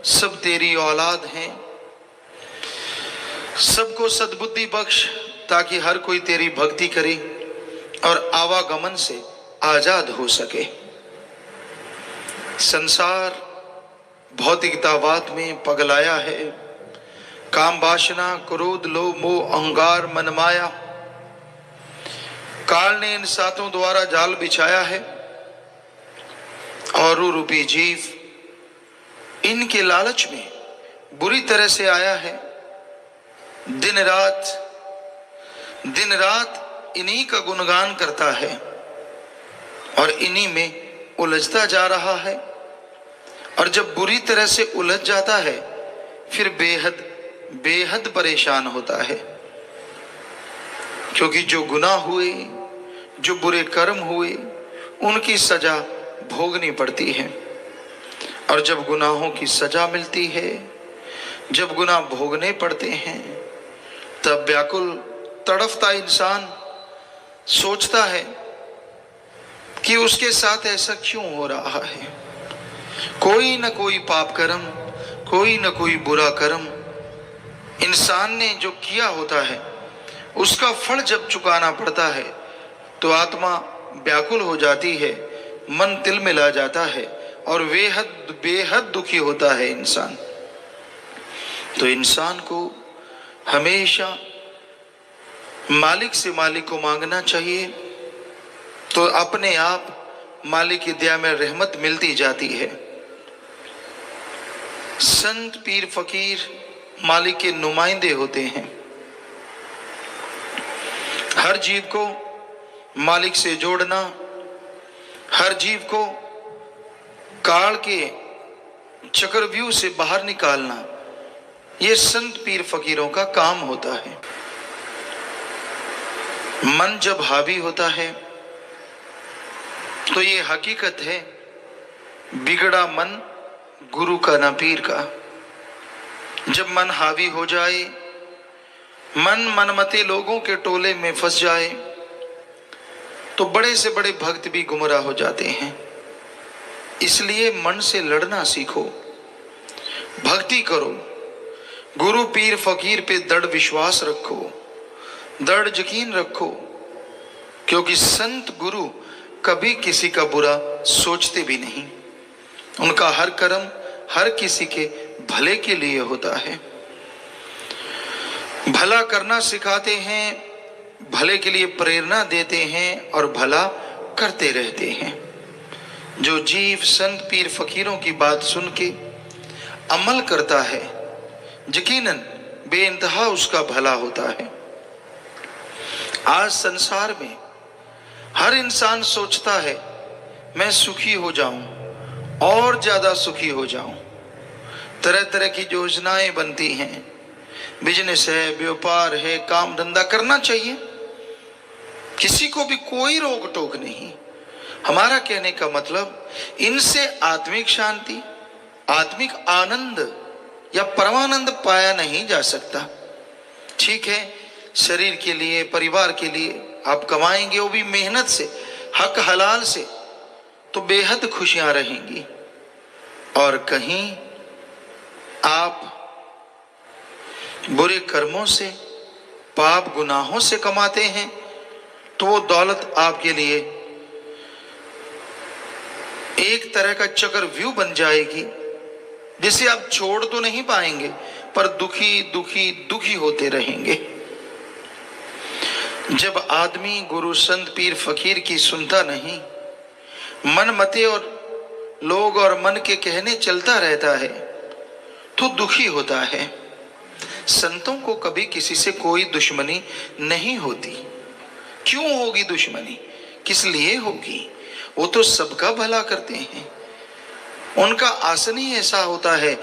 सब तेरी औलाद हैं, सबको सद्बुद्धि बख्श ताकि हर कोई तेरी भक्ति करे और आवागमन से आजाद हो सके। संसार भौतिकतावाद में पगलाया है, काम, वासना, क्रोध, लोभ, मोह, अहंकार, मनमाया, काल ने इन सातों द्वारा जाल बिछाया है और रूपी जीव इनके लालच में बुरी तरह से आया है। दिन रात इन्हीं का गुणगान करता है और इन्हीं में उलझता जा रहा है, और जब बुरी तरह से उलझ जाता है फिर बेहद परेशान होता है, क्योंकि जो गुनाह हुए, जो बुरे कर्म हुए, उनकी सजा भोगनी पड़ती है। और जब गुनाहों की सजा मिलती है, जब गुनाह भोगने पड़ते हैं, तब व्याकुल तड़फता इंसान सोचता है कि उसके साथ ऐसा क्यों हो रहा है। कोई न कोई पाप कर्म, कोई न कोई बुरा कर्म इंसान ने जो किया होता है, उसका फल जब चुकाना पड़ता है तो आत्मा व्याकुल हो जाती है, मन तिलमिला जाता है और बेहद दुखी होता है इंसान। तो इंसान को हमेशा मालिक से मालिक को मांगना चाहिए, तो अपने आप मालिक की दया में रहमत मिलती जाती है। संत, पीर, फकीर मालिक के नुमाइंदे होते हैं। हर जीव को मालिक से जोड़ना, हर जीव को काल के चक्रव्यूह से बाहर निकालना, ये संत, पीर, फकीरों का काम होता है। मन जब हावी होता है तो ये हकीकत है बिगड़ा मन गुरु का ना पीर का। जब मन हावी हो जाए, मन मनमते लोगों के टोले में फंस जाए, तो बड़े से बड़े भक्त भी गुमराह हो जाते हैं। इसलिए मन से लड़ना सीखो, भक्ति करो, गुरु पीर फकीर पे दृढ़ विश्वास रखो, दृढ़ यकीन रखो, क्योंकि संत गुरु कभी किसी का बुरा सोचते भी नहीं। उनका हर कर्म हर किसी के भले के लिए होता है। भला करना सिखाते हैं, भले के लिए प्रेरणा देते हैं और भला करते रहते हैं। जो जीव संत पीर फकीरों की बात सुन के अमल करता है, यकीनन बेइंतहा उसका भला होता है। आज संसार में हर इंसान सोचता है मैं सुखी हो जाऊं और ज्यादा सुखी हो जाऊं। तरह तरह की योजनाएं बनती हैं, बिजनेस है, व्यापार है, काम धंधा करना चाहिए, किसी को भी कोई रोक टोक नहीं। हमारा कहने का मतलब इनसे आत्मिक शांति, आत्मिक आनंद या परमानंद पाया नहीं जा सकता। ठीक है, शरीर के लिए, परिवार के लिए आप कमाएंगे, वो भी मेहनत से, हक हलाल से, तो बेहद खुशियां रहेंगी। और कहीं आप बुरे कर्मों से, पाप गुनाहों से कमाते हैं, तो वो दौलत आपके लिए एक तरह का चक्रव्यूह बन जाएगी, जिसे आप छोड़ तो नहीं पाएंगे, पर दुखी दुखी दुखी होते रहेंगे। जब आदमी गुरु संत पीर फकीर की सुनता नहीं, मन मते और लोग और मन के कहने चलता रहता है, तो दुखी होता है। संतों को कभी किसी से कोई दुश्मनी नहीं होती। क्यों होगी दुश्मनी? किस लिए होगी? वो तो सबका भला करते हैं। उनका आसन ही ऐसा होता है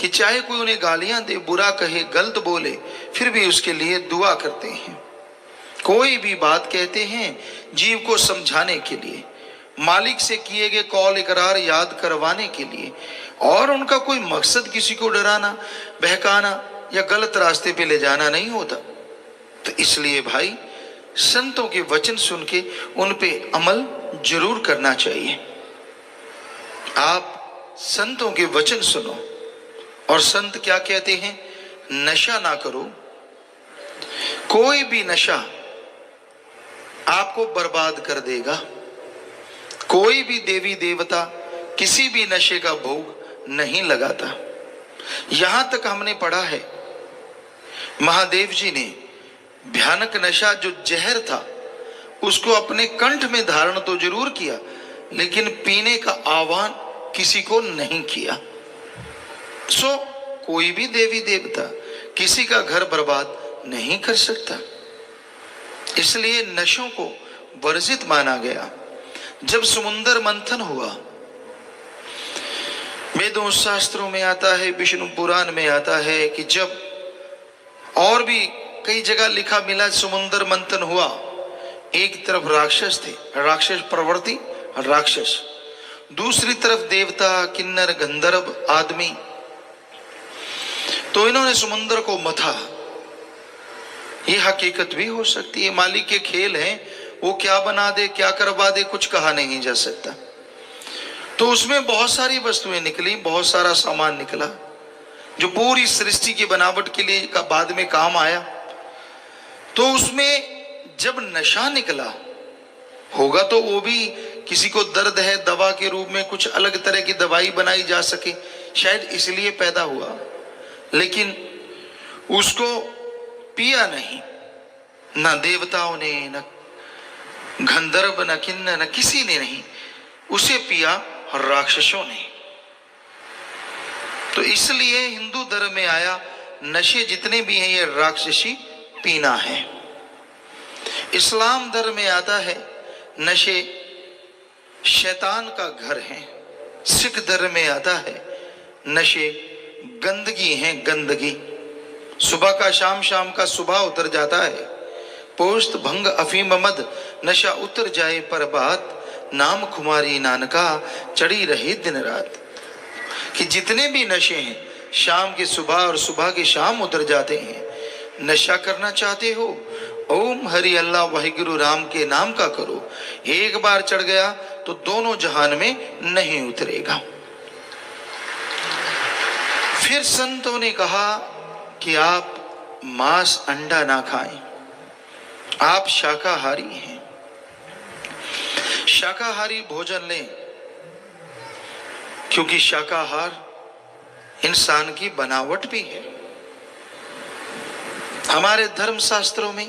कि चाहे कोई उन्हें गालियां दे, बुरा कहे, गलत बोले, फिर भी उसके लिए दुआ करते हैं। कोई भी बात कहते हैं जीव को समझाने के लिए, मालिक से किए गए कौल इकरार याद करवाने के लिए, और उनका कोई मकसद किसी को डराना, बहकाना या गलत रास्ते पे ले जाना नहीं होता। तो इसलिए भाई, संतों के वचन सुन के उन पे अमल जरूर करना चाहिए। आप संतों के वचन सुनो, और संत क्या कहते हैं? नशा ना करो। कोई भी नशा आपको बर्बाद कर देगा। कोई भी देवी देवता किसी भी नशे का भोग नहीं लगाता। यहां तक हमने पढ़ा है, महादेव जी ने भयानक नशा जो जहर था उसको अपने कंठ में धारण तो जरूर किया, लेकिन पीने का आह्वान किसी को नहीं किया। सो कोई भी देवी देवता किसी का घर बर्बाद नहीं कर सकता। इसलिए नशों को वर्जित माना गया। जब समुद्र मंथन हुआ, वेदों शास्त्रों में आता है, विष्णु पुराण में आता है कि जब, और भी कई जगह लिखा मिला, समुद्र मंथन हुआ, एक तरफ राक्षस थे, राक्षस प्रवृत्ति राक्षस, दूसरी तरफ देवता, किन्नर, गंधर्व आदमी। तो इन्होंने समुद्र को मथा। ये हकीकत भी हो सकती है, मालिक के खेल हैं, वो क्या बना दे, क्या करवा दे, कुछ कहा नहीं जा सकता। तो उसमें बहुत सारी वस्तुएं निकली, बहुत सारा सामान निकला, जो पूरी सृष्टि की बनावट के लिए का बाद में काम आया। तो उसमें जब नशा निकला होगा, तो वो भी किसी को दर्द है, दवा के रूप में कुछ अलग तरह की दवाई बनाई जा सके, शायद इसलिए पैदा हुआ। लेकिन उसको पिया नहीं, ना देवताओं ने, न गंधर्व, न किन्नर, न किसी ने नहीं, उसे पिया राक्षसों ने। तो इसलिए हिंदू धर्म में आया, नशे जितने भी हैं ये राक्षसी पीना है। इस्लाम धर्म में आता है, नशे शैतान का घर है। सिख धर्म में आता है, नशे गंदगी हैं, गंदगी। सुबह का शाम, शाम का सुबह उतर जाता है। पोस्त भंग अफीम मद, नशा उतर जाए पर बात, नाम खुमारी नानका चढ़ी रहे दिन रात। कि जितने भी नशे हैं शाम के सुबह और सुबह के शाम उतर जाते हैं। नशा करना चाहते हो, ओम हरि अल्लाह वाहिगुरु राम के नाम का करो। एक बार चढ़ गया तो दोनों जहान में नहीं उतरेगा। फिर संतों ने कहा कि आप मांस अंडा ना खाएं, आप शाकाहारी हैं, शाकाहारी भोजन लें, क्योंकि शाकाहार इंसान की बनावट भी है। हमारे धर्म शास्त्रों में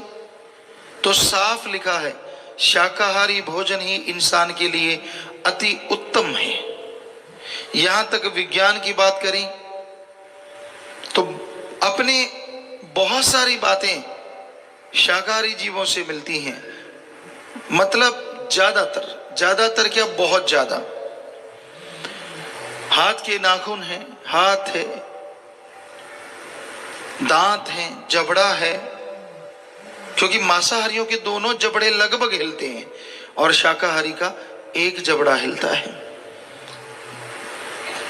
तो साफ लिखा है शाकाहारी भोजन ही इंसान के लिए अति उत्तम है। यहां तक विज्ञान की बात करें तो अपने बहुत सारी बातें शाकाहारी जीवों से मिलती हैं। मतलब ज्यादातर क्या, बहुत ज्यादा। हाथ के नाखून हैं, हाथ है, दांत हैं, जबड़ा है, क्योंकि मांसाहारियों के दोनों जबड़े लगभग हिलते हैं और शाकाहारी का एक जबड़ा हिलता है।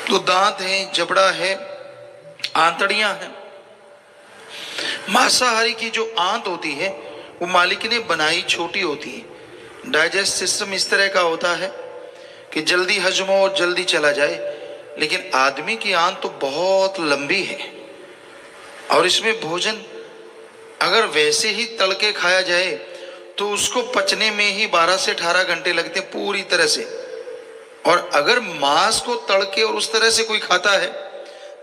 तो दांत है, जबड़ा है, आंतड़ियां हैं। मांसाहारी की जो आंत होती है वो मालिक ने बनाई, छोटी होती है। डाइजेस्ट सिस्टम इस तरह का होता है कि जल्दी हजम हो और जल्दी चला जाए। लेकिन आदमी की आंत तो बहुत लंबी है और इसमें भोजन अगर वैसे ही तल के खाया जाए तो उसको पचने में ही 12 से 18 घंटे लगते हैं पूरी तरह से। और अगर मांस को तल के और उस तरह से कोई खाता है,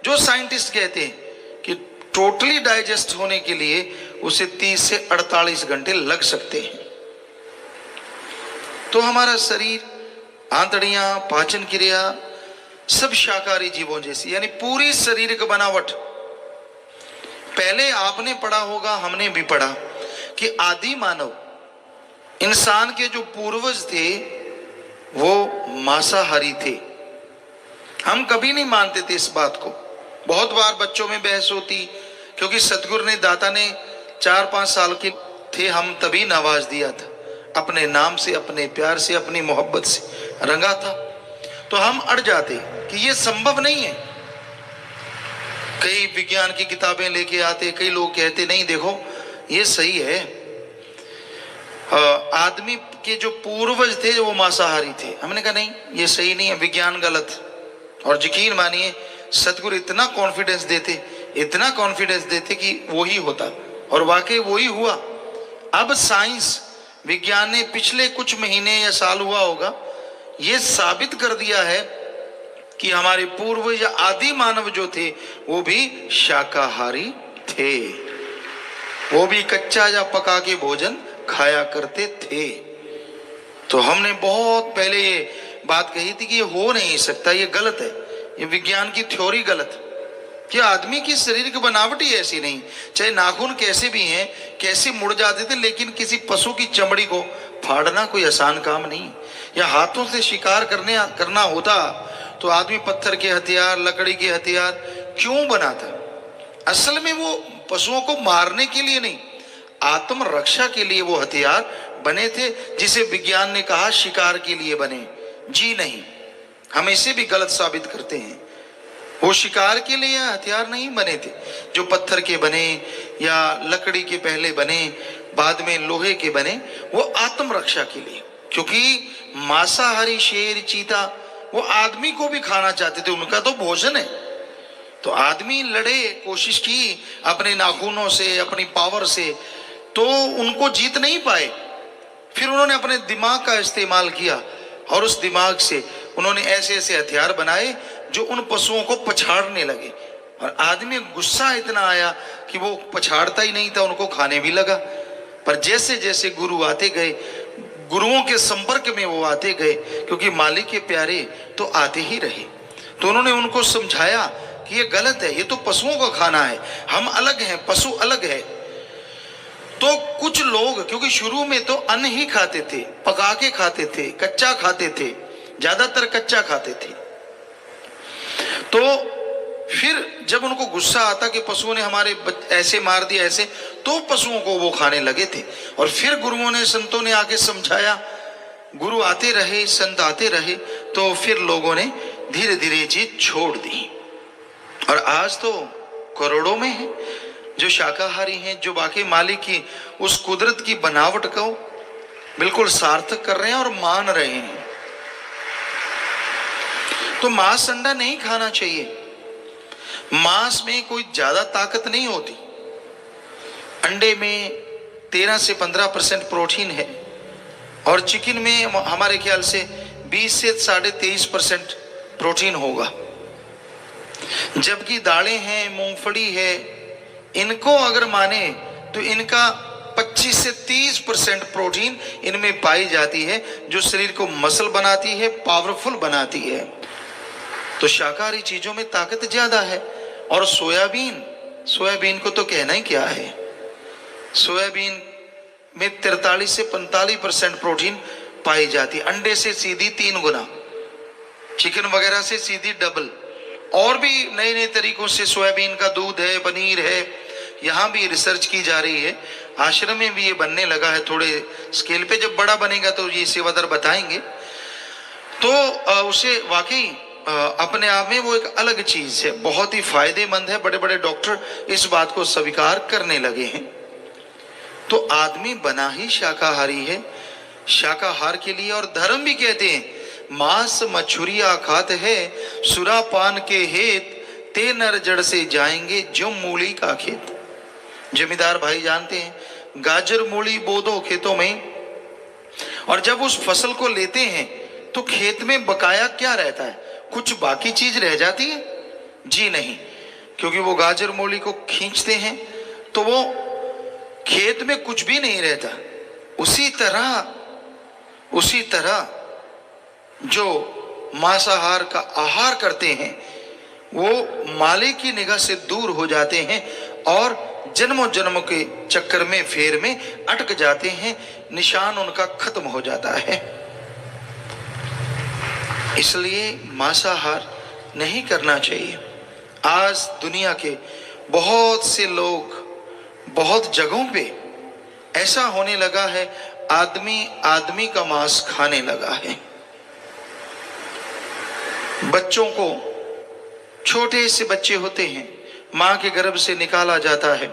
जो साइंटिस्ट कहते हैं कि टोटली डाइजेस्ट होने के लिए उसे 30 से 48 घंटे लग सकते हैं। तो हमारा शरीर, आंतड़ियां, पाचन क्रिया सब शाकाहारी जीवों जैसी, यानी पूरी शरीर की बनावट। पहले आपने पढ़ा होगा, हमने भी पढ़ा कि आदि मानव, इंसान के जो पूर्वज थे वो मांसाहारी थे। हम कभी नहीं मानते थे इस बात को। बहुत बार बच्चों में बहस होती, क्योंकि सतगुरु ने, दाता ने 4-5 साल के थे हम तभी नवाज दिया था, अपने नाम से, अपने प्यार से, अपनी मोहब्बत से रंगा था। तो हम अड़ जाते कि ये संभव नहीं है। कई विज्ञान की किताबें लेके आते, कई लोग कहते नहीं देखो ये सही है, आदमी के जो पूर्वज थे वो मांसाहारी थे। हमने कहा नहीं, ये सही नहीं है, विज्ञान गलत। और यकीन मानिए सतगुरु इतना कॉन्फिडेंस देते कि वो ही होता, और वाकई वो ही हुआ। अब साइंस, विज्ञान ने पिछले कुछ महीने या साल हुआ होगा, ये साबित कर दिया है कि हमारे पूर्वज या आदि मानव जो थे वो भी शाकाहारी थे। वो भी कच्चा या पका के भोजन खाया करते थे। तो हमने बहुत पहले ये बात कही थी कि ये हो नहीं सकता, ये गलत है, ये विज्ञान की थ्योरी गलत। कि आदमी की शरीर की बनावट ही ऐसी नहीं, चाहे नाखून कैसे भी हैं, कैसे मुड़ जाते थे, लेकिन किसी पशु की चमड़ी को फाड़ना कोई आसान काम नहीं। या हाथों से शिकार करना होता तो आदमी पत्थर के हथियार, लकड़ी के हथियार क्यों बनाता? असल में वो पशुओं को मारने के लिए नहीं, आत्मरक्षा के लिए वो हथियार बने थे, जिसे विज्ञान ने कहा शिकार के लिए बने। जी नहीं, हम इसे भी गलत साबित करते हैं। वो शिकार के लिए हथियार नहीं बने थे, जो पत्थर के बने या लकड़ी के पहले बने, बाद में लोहे के बने, वो आत्मरक्षा के लिए। क्योंकि मांसाहारी शेर, चीता वो आदमी को भी खाना चाहते थे, उनका तो भोजन है। तो आदमी लड़े, कोशिश की अपने नाखूनों से, अपनी पावर से, तो उनको जीत नहीं पाए। फिर उन्होंने अपने दिमाग का इस्तेमाल किया और उस दिमाग से उन्होंने ऐसे ऐसे हथियार बनाए जो उन पशुओं को पछाड़ने लगे। और आदमी गुस्सा इतना आया कि वो पछाड़ता ही नहीं था, उनको खाने भी लगा। पर जैसे जैसे गुरु आते गए, गुरुओं के संपर्क में वो आते गए, क्योंकि मालिक के प्यारे तो आते ही रहे, तो उन्होंने उनको समझाया कि ये गलत है, ये तो पशुओं को खाना है, हम अलग हैं, पशु अलग है। तो कुछ लोग, क्योंकि शुरू में तो अन्न ही खाते थे, पका के खाते थे, कच्चा खाते थे, ज्यादातर कच्चा खाते थे। तो फिर जब उनको गुस्सा आता कि पशुओं ने हमारे ऐसे मार दिया ऐसे, तो पशुओं को वो खाने लगे थे। और फिर गुरुओं ने, संतों ने आके समझाया, गुरु आते रहे, संत आते रहे, तो फिर लोगों ने धीरे धीरे चीज छोड़ दी। और आज तो करोड़ों में है जो शाकाहारी हैं, जो बाकी मालिक की उस कुदरत की बनावट को बिल्कुल सार्थक कर रहे हैं और मान रहे हैं। तो मांस अंडा नहीं खाना चाहिए। मांस में कोई ज्यादा ताकत नहीं होती। अंडे में 13 से 15% प्रोटीन है और चिकन में हमारे ख्याल से 20 से 23.5% प्रोटीन होगा। जबकि दालें हैं, मूंगफली है, इनको अगर माने तो इनका 25 से 30% प्रोटीन इनमें पाई जाती है, जो शरीर को मसल बनाती है, पावरफुल बनाती है। तो शाकाहारी चीजों में ताकत ज्यादा है। और सोयाबीन को तो कहना ही क्या है। सोयाबीन में 43 से 45% प्रोटीन पाई जाती है। अंडे से सीधी 3 गुना, चिकन वगैरह से सीधी डबल। और भी नए नए तरीकों से सोयाबीन का दूध है, पनीर है, यहाँ भी रिसर्च की जा रही है। आश्रम में भी ये बनने लगा है थोड़े स्केल पे। जब बड़ा बनेगा तो ये सेवादार बताएंगे। तो उसे वाकई अपने आप में वो एक अलग चीज है, बहुत ही फायदेमंद है। बड़े बड़े डॉक्टर इस बात को स्वीकार करने लगे हैं। तो आदमी बना ही शाकाहारी है, शाकाहार के लिए। और धर्म भी कहते हैं, मांस मछुरिया खात है, सुरापान के हेत, ते नर जड़ से जाएंगे जो मूली का खेत। जमींदार भाई जानते हैं, गाजर मूली बो दो खेतों में, और जब उस फसल को लेते हैं तो खेत में बकाया क्या रहता है? कुछ बाकी चीज रह जाती है? जी नहीं, क्योंकि वो गाजर मूली को खींचते हैं तो वो खेत में कुछ भी नहीं रहता। उसी तरह जो मांसाहार का आहार करते हैं वो मालिक की निगाह से दूर हो जाते हैं और जन्मों जन्मों के चक्कर में, फेर में अटक जाते हैं। निशान उनका खत्म हो जाता है। इसलिए मांसाहार नहीं करना चाहिए। आज दुनिया के बहुत से लोग, बहुत जगहों पे ऐसा होने लगा है, आदमी का मांस खाने लगा है। बच्चों को, छोटे से बच्चे होते हैं, मां के गर्भ से निकाला जाता है,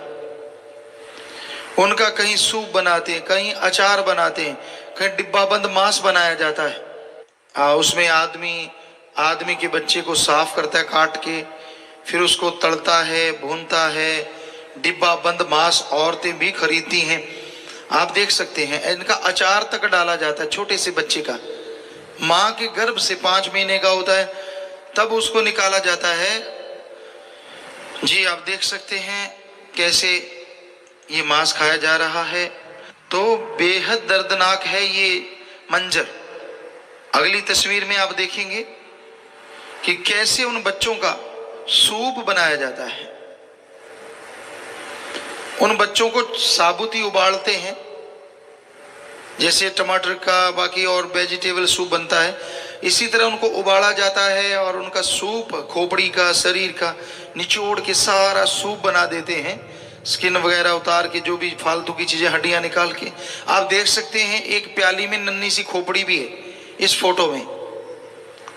उनका कहीं सूप बनाते हैं, कहीं अचार बनाते हैं, कहीं डिब्बा बंद मांस बनाया जाता है। उसमें आदमी के बच्चे को साफ करता है काट के, फिर उसको तलता है, भूनता है। डिब्बा बंद मांस औरतें भी खरीदती हैं, आप देख सकते हैं। इनका अचार तक डाला जाता है छोटे से बच्चे का। मां के गर्भ से 5 महीने का होता है तब उसको निकाला जाता है। जी आप देख सकते हैं कैसे ये मांस खाया जा रहा है। तो बेहद दर्दनाक है ये मंजर। अगली तस्वीर में आप देखेंगे कि कैसे उन बच्चों का सूप बनाया जाता है। उन बच्चों को साबुत ही उबालते हैं, जैसे टमाटर का बाकी और वेजिटेबल सूप बनता है, इसी तरह उनको उबाला जाता है और उनका सूप, खोपड़ी का, शरीर का निचोड़ के सारा सूप बना देते हैं। स्किन वगैरह उतार के, जो भी फालतू की चीजें, हड्डियां निकाल के। आप देख सकते हैं एक प्याली में नन्ही सी खोपड़ी भी है इस फोटो में।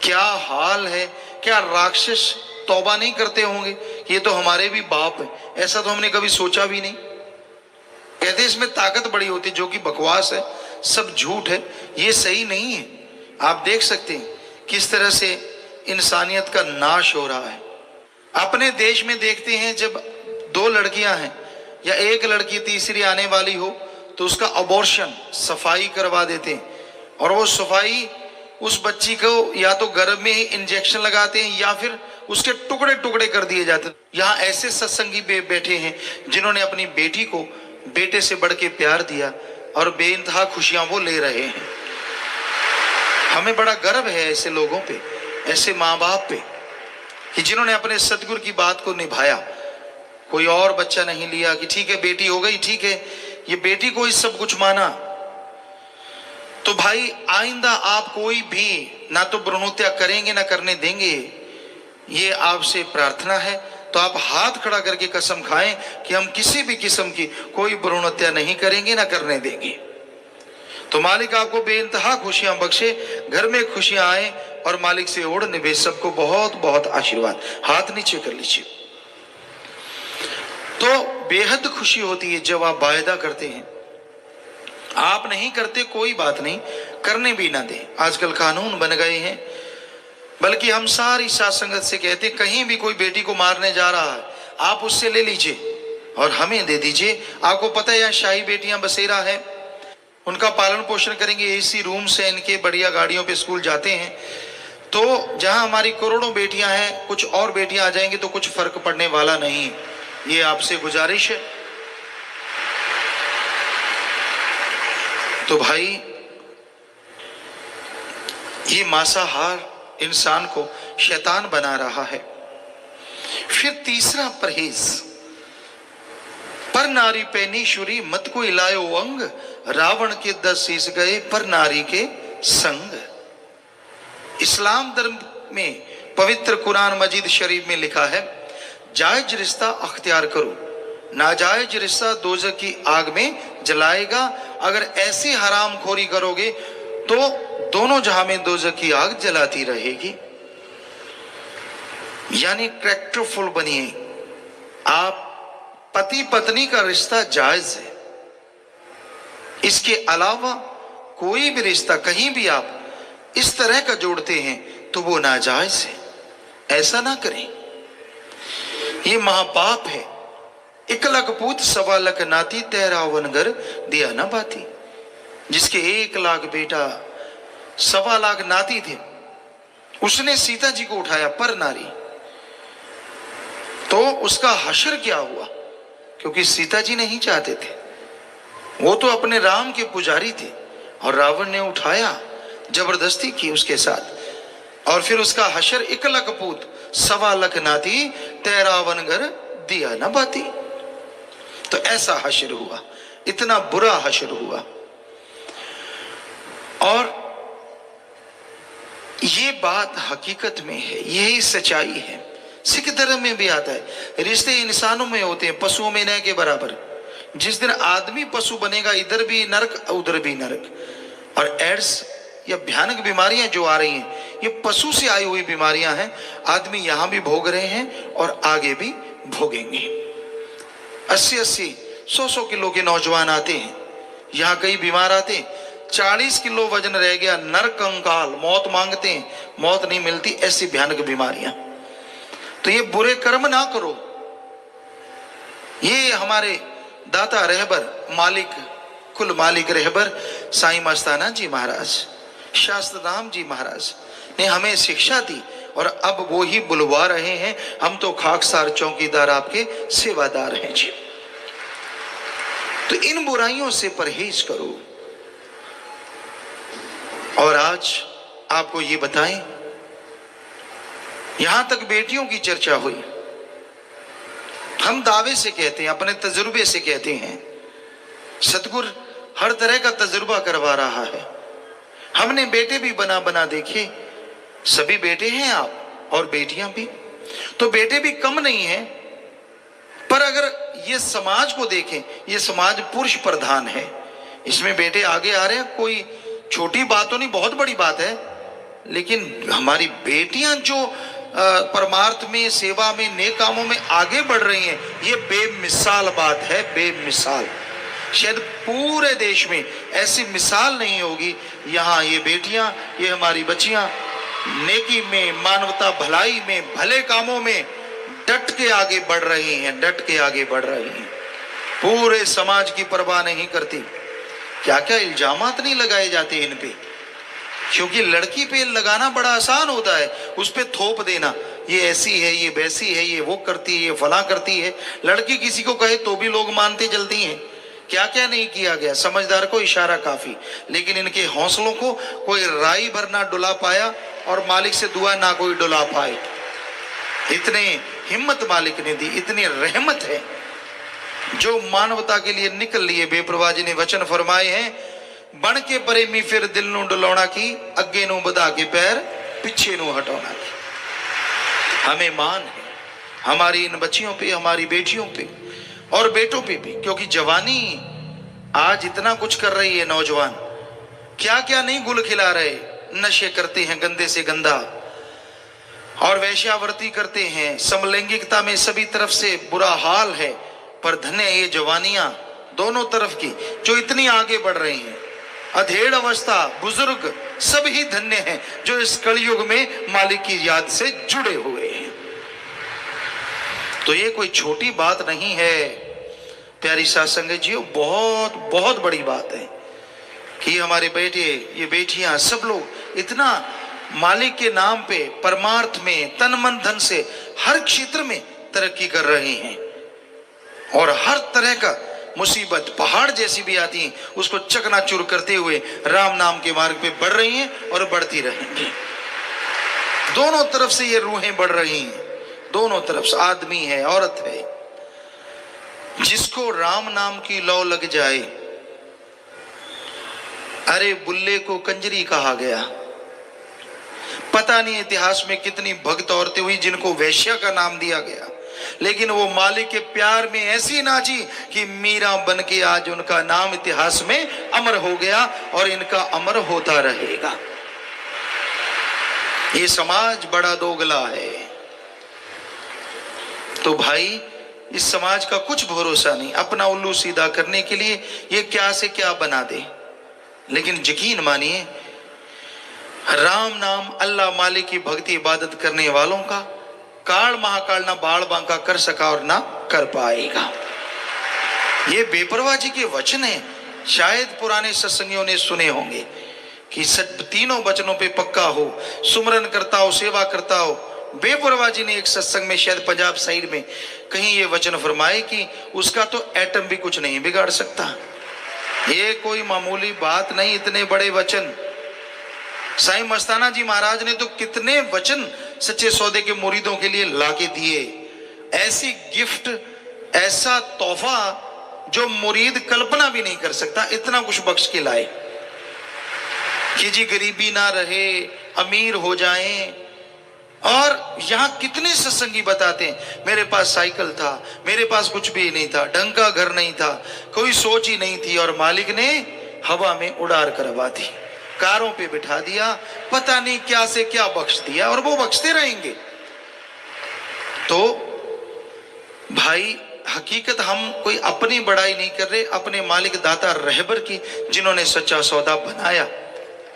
क्या हाल है! क्या राक्षस तौबा नहीं करते होंगे? ये तो हमारे भी बाप है, ऐसा तो हमने कभी सोचा भी नहीं। कहते इसमें ताकत बड़ी होती, जो कि बकवास है, सब झूठ है, ये सही नहीं है। आप देख सकते हैं किस तरह से इंसानियत का नाश हो रहा है। अपने देश में देखते हैं, जब 2 लड़कियां हैं या एक लड़की तीसरी आने वाली हो तो उसका अबॉर्शन, सफाई करवा देते हैं। और वो सफाई उस बच्ची को या तो गर्भ में ही इंजेक्शन लगाते हैं या फिर उसके टुकड़े टुकड़े कर दिए जाते हैं। यहाँ ऐसे सत्संगी बैठे हैं जिन्होंने अपनी बेटी को बेटे से बढ़ के प्यार दिया और बेइंतहा खुशियां वो ले रहे हैं। हमें बड़ा गर्व है ऐसे लोगों पे, ऐसे माँ बाप पे, कि जिन्होंने अपने सतगुरु की बात को निभाया। कोई और बच्चा नहीं लिया कि ठीक है बेटी हो गई, ठीक है, ये बेटी को ही सब कुछ माना। तो भाई आइंदा आप कोई भी ना तो भ्रूण हत्या करेंगे ना करने देंगे, ये आपसे प्रार्थना है। तो आप हाथ खड़ा करके कसम खाएं कि हम किसी भी किस्म की कोई भ्रूण हत्या नहीं करेंगे ना करने देंगे। तो मालिक आपको बेइंतहा खुशियां बख्शे, घर में खुशियां आए और मालिक से ओढ़ निभे। सबको बहुत बहुत आशीर्वाद। हाथ नीचे कर लीजिए। तो बेहद खुशी होती है जब आप वायदा करते हैं। आप नहीं करते कोई बात नहीं, करने भी ना दें। आजकल कानून बन गए हैं। बल्कि हम सारी साथ संगत से कहते, कहीं भी कोई बेटी को मारने जा रहा है, आप उससे ले लीजिए और हमें दे दीजिए। आपको पता है यहाँ शाही बेटियां बसेरा है, उनका पालन पोषण करेंगे, एसी रूम से इनके बढ़िया गाड़ियों पे स्कूल जाते हैं। तो जहां हमारी करोड़ों बेटियां हैं, कुछ और बेटियां आ जाएंगी तो कुछ फर्क पड़ने वाला नहीं। ये आपसे गुजारिश है। तो भाई, ये मांसाहार इंसान को शैतान बना रहा है। फिर तीसरा परहेज, पर नारी पैनीश्वरी मत को इलायो अंग, रावण के 10 शीश गए पर नारी के संग। इस्लाम धर्म में पवित्र कुरान मजीद शरीफ में लिखा है, जायज रिश्ता अख्तियार करो, नाजायज रिश्ता दोज़ख की आग में जलाएगा। अगर ऐसी हराम खोरी करोगे तो दोनों जहां में दोज़ख की आग जलाती रहेगी। यानी कैरेक्टरफुल बनिए। आप पति पत्नी का रिश्ता जायज है, इसके अलावा कोई भी रिश्ता कहीं भी आप इस तरह का जोड़ते हैं तो वो नाजायज है। ऐसा ना करें, ये महापाप है। 1 लाख पूत 1.25 लाख नाती, 13 घर दिया न बाती। जिसके 1 लाख बेटा 1.25 लाख नाती थे, उसने सीता जी को उठाया पर नारी, तो उसका हश्र क्या हुआ? क्योंकि सीता जी नहीं चाहते थे, वो तो अपने राम के पुजारी थे और रावण ने उठाया, जबरदस्ती की उसके साथ। और फिर उसका हश्र 1 लाख पूत 1.25 लाख नाती, 13 घर दिया न बाती। तो ऐसा हश्र हुआ, इतना बुरा हश्र हुआ। और ये बात हकीकत में है, यही सच्चाई है। सिख धर्म में भी आता है, रिश्ते इंसानों में होते हैं, पशुओं में न के बराबर। जिस दिन आदमी पशु बनेगा, इधर भी नरक उधर भी नरक। और एड्स या भयानक बीमारियां जो आ रही हैं, ये पशु से आई हुई बीमारियां हैं। आदमी यहां भी भोग रहे हैं और आगे भी भोगेंगे। 80-80, 100-100 किलो के नौजवान आते हैं, यहाँ कई बीमार आते हैं, 40 किलो वजन रह गया, नर कंकाल, मौत मांगते हैं, मौत नहीं मिलती। ऐसी भयानक बीमारियां। तो ये बुरे कर्म ना करो। ये हमारे दाता रहबर मालिक, कुल मालिक रहबर साईं मस्ताना जी महाराज, शास्त्र राम जी महाराज ने हमें शिक्षा दी और अब वो ही बुलवा रहे हैं। हम तो खाकसार चौकीदार आपके सेवादार हैं जी। तो इन बुराइयों से परहेज करो। और आज आपको ये बताएं, यहां तक बेटियों की चर्चा हुई, हम दावे से कहते हैं, अपने तजुर्बे से कहते हैं, सतगुरु हर तरह का तजुर्बा करवा रहा है। हमने बेटे भी बना बना देखे, सभी बेटे हैं आप और बेटियां भी, तो बेटे भी कम नहीं है। पर अगर ये समाज को देखें, ये समाज पुरुष प्रधान है, इसमें बेटे आगे आ रहे हैं। कोई छोटी बात तो नहीं, बहुत बड़ी बात है। लेकिन हमारी बेटियां जो परमार्थ में, सेवा में, नेक कामों में आगे बढ़ रही हैं, ये बेमिसाल बात है, बेमिसाल। शायद पूरे देश में ऐसी मिसाल नहीं होगी। यहाँ ये बेटियां, ये हमारी बच्चियां नेकी में, मानवता भलाई में, भले कामों में डट के आगे बढ़ रही हैं, डट के आगे बढ़ रही हैं। पूरे समाज की परवाह नहीं करती। क्या क्या इल्जामात नहीं लगाए जाते इन पे, क्योंकि लड़की पे लगाना बड़ा आसान होता है, उस पे थोप देना, ये ऐसी है, ये वैसी है, ये वो करती है, ये फला करती है। लड़की किसी को कहे तो भी लोग मानते जल्दी हैं। क्या क्या नहीं किया गया, समझदार को इशारा काफी। लेकिन इनके हौसलों को कोई राई भर ना डुला पाया और मालिक से दुआ ना कोई डुला पाए। इतने हिम्मत मालिक ने दी, इतनी रहमत है जो मानवता के लिए निकल लिए। बेप्रवाह जी ने वचन फरमाए हैं, बन के प्रेमी फिर दिल नू डुलाउणा की, अगे नू बधा के पैर पिछे नू हटाना की। हमें मान है हमारी इन बच्चियों पे, हमारी बेटियों पे और बेटों पे भी, क्योंकि जवानी आज इतना कुछ कर रही है नौजवान। क्या क्या नहीं गुल खिला रहे, नशे करते हैं गंदे से गंदा, और वैश्यावृत्ति करते हैं, समलैंगिकता में सभी तरफ से बुरा हाल है। पर धन्य ये जवानियां दोनों तरफ की जो इतनी आगे बढ़ रही हैं, अधेड़ अवस्था, बुजुर्ग, सब ही धन्य हैं जो इस कलयुग में मालिक की याद से जुड़े हुए हैं। तो ये कोई छोटी बात नहीं है प्यारी साध संगत जी, बहुत बहुत बड़ी बात है कि हमारे बेटे, ये बेटियां, सब लोग इतना मालिक के नाम पे परमार्थ में तन मन धन से हर क्षेत्र में तरक्की कर रहे हैं, और हर तरह का मुसीबत पहाड़ जैसी भी आती है उसको चकनाचूर करते हुए राम नाम के मार्ग पे बढ़ रही हैं और बढ़ती रहेंगी। दोनों तरफ से ये रूहें बढ़ रही हैं, दोनों तरफ से, आदमी है, औरत है। जिसको राम नाम की लौ लग जाए, अरे बुल्ले को कंजरी कहा गया। पता नहीं इतिहास में कितनी भक्त औरतें हुई जिनको वैश्या का नाम दिया गया, लेकिन वो मालिक के प्यार में ऐसी नाची कि मीरा बन के आज उनका नाम इतिहास में अमर हो गया और इनका अमर होता रहेगा। ये समाज बड़ा दोगला है। तो भाई, इस समाज का कुछ भरोसा नहीं, अपना उल्लू सीधा करने के लिए ये क्या से क्या बना दे। लेकिन यकीन मानिए, राम नाम, अल्लाह मालिक की भक्ति इबादत करने वालों का काल महाकाल ना बाढ़ बांका कर सका और ना कर पाएगा। ये बेपरवाह जी के वचन है, शायद पुराने सत्संगियों ने सुने होंगे कि तीनों वचनों पे पक्का हो, सुमरन करता हो, सेवा करता हो। बेपरवाह जी ने एक सत्संग में, शायद पंजाब साइड में, कहीं ये वचन फरमाए कि उसका तो एटम भी कुछ नहीं बिगाड़ सकता। ये कोई मामूली बात नहीं, इतने बड़े वचन। साईं मस्ताना जी महाराज ने तो कितने वचन सच्चे सौदे के मुरीदों के लिए लाके दिए। ऐसी गिफ्ट, ऐसा तोहफा जो मुरीद कल्पना भी नहीं कर सकता, इतना कुछ बख्श के लाए कि जी गरीबी ना रहे, अमीर हो जाएं। और यहां कितने सत्संगी बताते हैं, मेरे पास साइकिल था, मेरे पास कुछ भी नहीं था, ढंग का घर नहीं था, कोई सोच ही नहीं थी, और मालिक ने हवा में उड़ार करवा दी, कारों पे बिठा दिया, पता नहीं क्या से क्या बख्श दिया, और वो बख्शते रहेंगे। तो भाई, हकीकत हम कोई अपनी बड़ाई नहीं कर रहे, अपने मालिक दाता रहबर की, जिन्होंने सच्चा सौदा बनाया।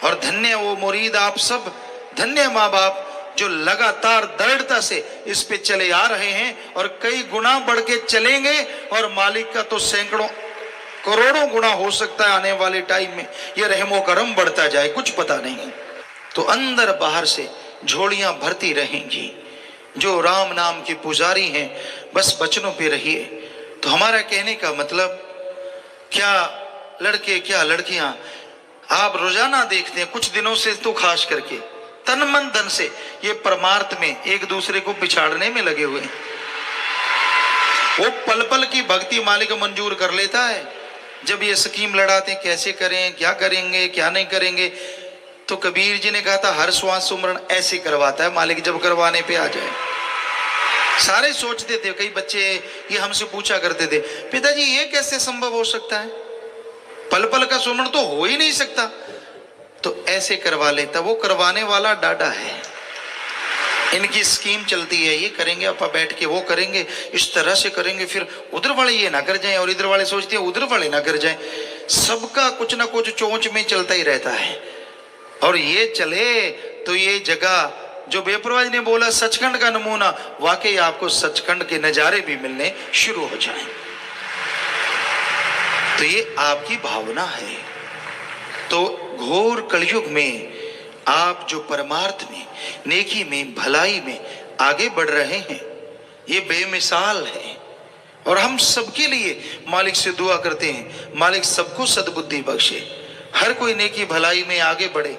और धन्य वो मुरीद आप सब, धन्य माँ बाप जो लगातार दृढ़ता से इस पे चले आ रहे हैं, और कई गुना बढ़ के चलेंगे, और मालिक का तो सैकड़ों करोड़ों गुना हो सकता है आने वाले टाइम में। ये रहमो करम बढ़ता जाए, कुछ पता नहीं। तो अंदर बाहर से झोलियां भरती रहेंगी। जो राम नाम के पुजारी हैं, बस वचनों पे रहिए। तो हमारा कहने का मतलब, क्या लड़के क्या लड़कियां, आप रोजाना देखते हैं, कुछ दिनों से तो खास करके तन मन धन से ये परमार्थ में एक दूसरे को पिछाड़ने में लगे हुए हैं। वो पल पल की भक्ति मालिक मंजूर कर लेता है। जब ये स्कीम लड़ाते, कैसे करें, क्या करेंगे, क्या नहीं करेंगे, तो कबीर जी ने कहा था, हर श्वास सुमरण ऐसे करवाता है मालिक, जब करवाने पे आ जाए। सारे सोचते थे, कई बच्चे ये हमसे पूछा करते थे, पिताजी ये कैसे संभव हो सकता है, पल पल का सुमरण तो हो ही नहीं सकता। तो ऐसे करवा लेता, वो करवाने वाला डाडा है। इनकी स्कीम चलती है, ये करेंगे अपा बैठ के, वो करेंगे, इस तरह से करेंगे, फिर उधर वाले ये ना कर जाएं, और इधर वाले सोचते हैं उधर वाले ना कर जाएं। सबका कुछ ना कुछ चोंच में चलता ही रहता है। और ये चले तो ये जगह, जो बेपरवाह ने बोला सचखंड का नमूना, वाकई आपको सचखंड के नजारे भी मिलने शुरू हो जाएं। तो ये आपकी भावना है। तो घोर कलयुग में आप जो परमार्थ में, नेकी में, भलाई में आगे बढ़ रहे हैं, ये बेमिसाल है। और हम सबके लिए मालिक से दुआ करते हैं, मालिक सबको सद्बुद्धि बख्शे, हर कोई नेकी भलाई में आगे बढ़े,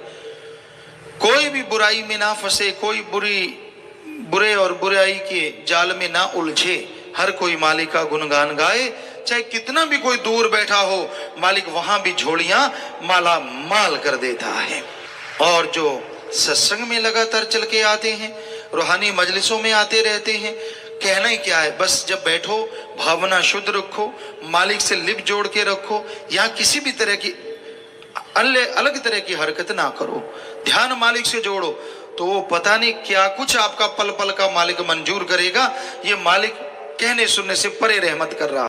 कोई भी बुराई में ना फंसे, कोई बुरे और बुराई के जाल में ना उलझे। हर कोई मालिक का गुणगान गाए, चाहे कितना भी कोई दूर बैठा हो, मालिक वहां भी झोलियां माला माल कर देता है। और जो सत्संग में लगातार चल के आते हैं, रूहानी मजलिसों में आते रहते हैं, कहना ही क्या है, बस जब बैठो भावना शुद्ध रखो, मालिक से लिप जोड़ के रखो। यहाँ किसी भी तरह की अलग तरह की हरकत ना करो, ध्यान मालिक से जोड़ो, तो वो पता नहीं क्या कुछ आपका पल पल का मालिक मंजूर करेगा। ये मालिक कहने सुनने से परे रहमत कर रहा।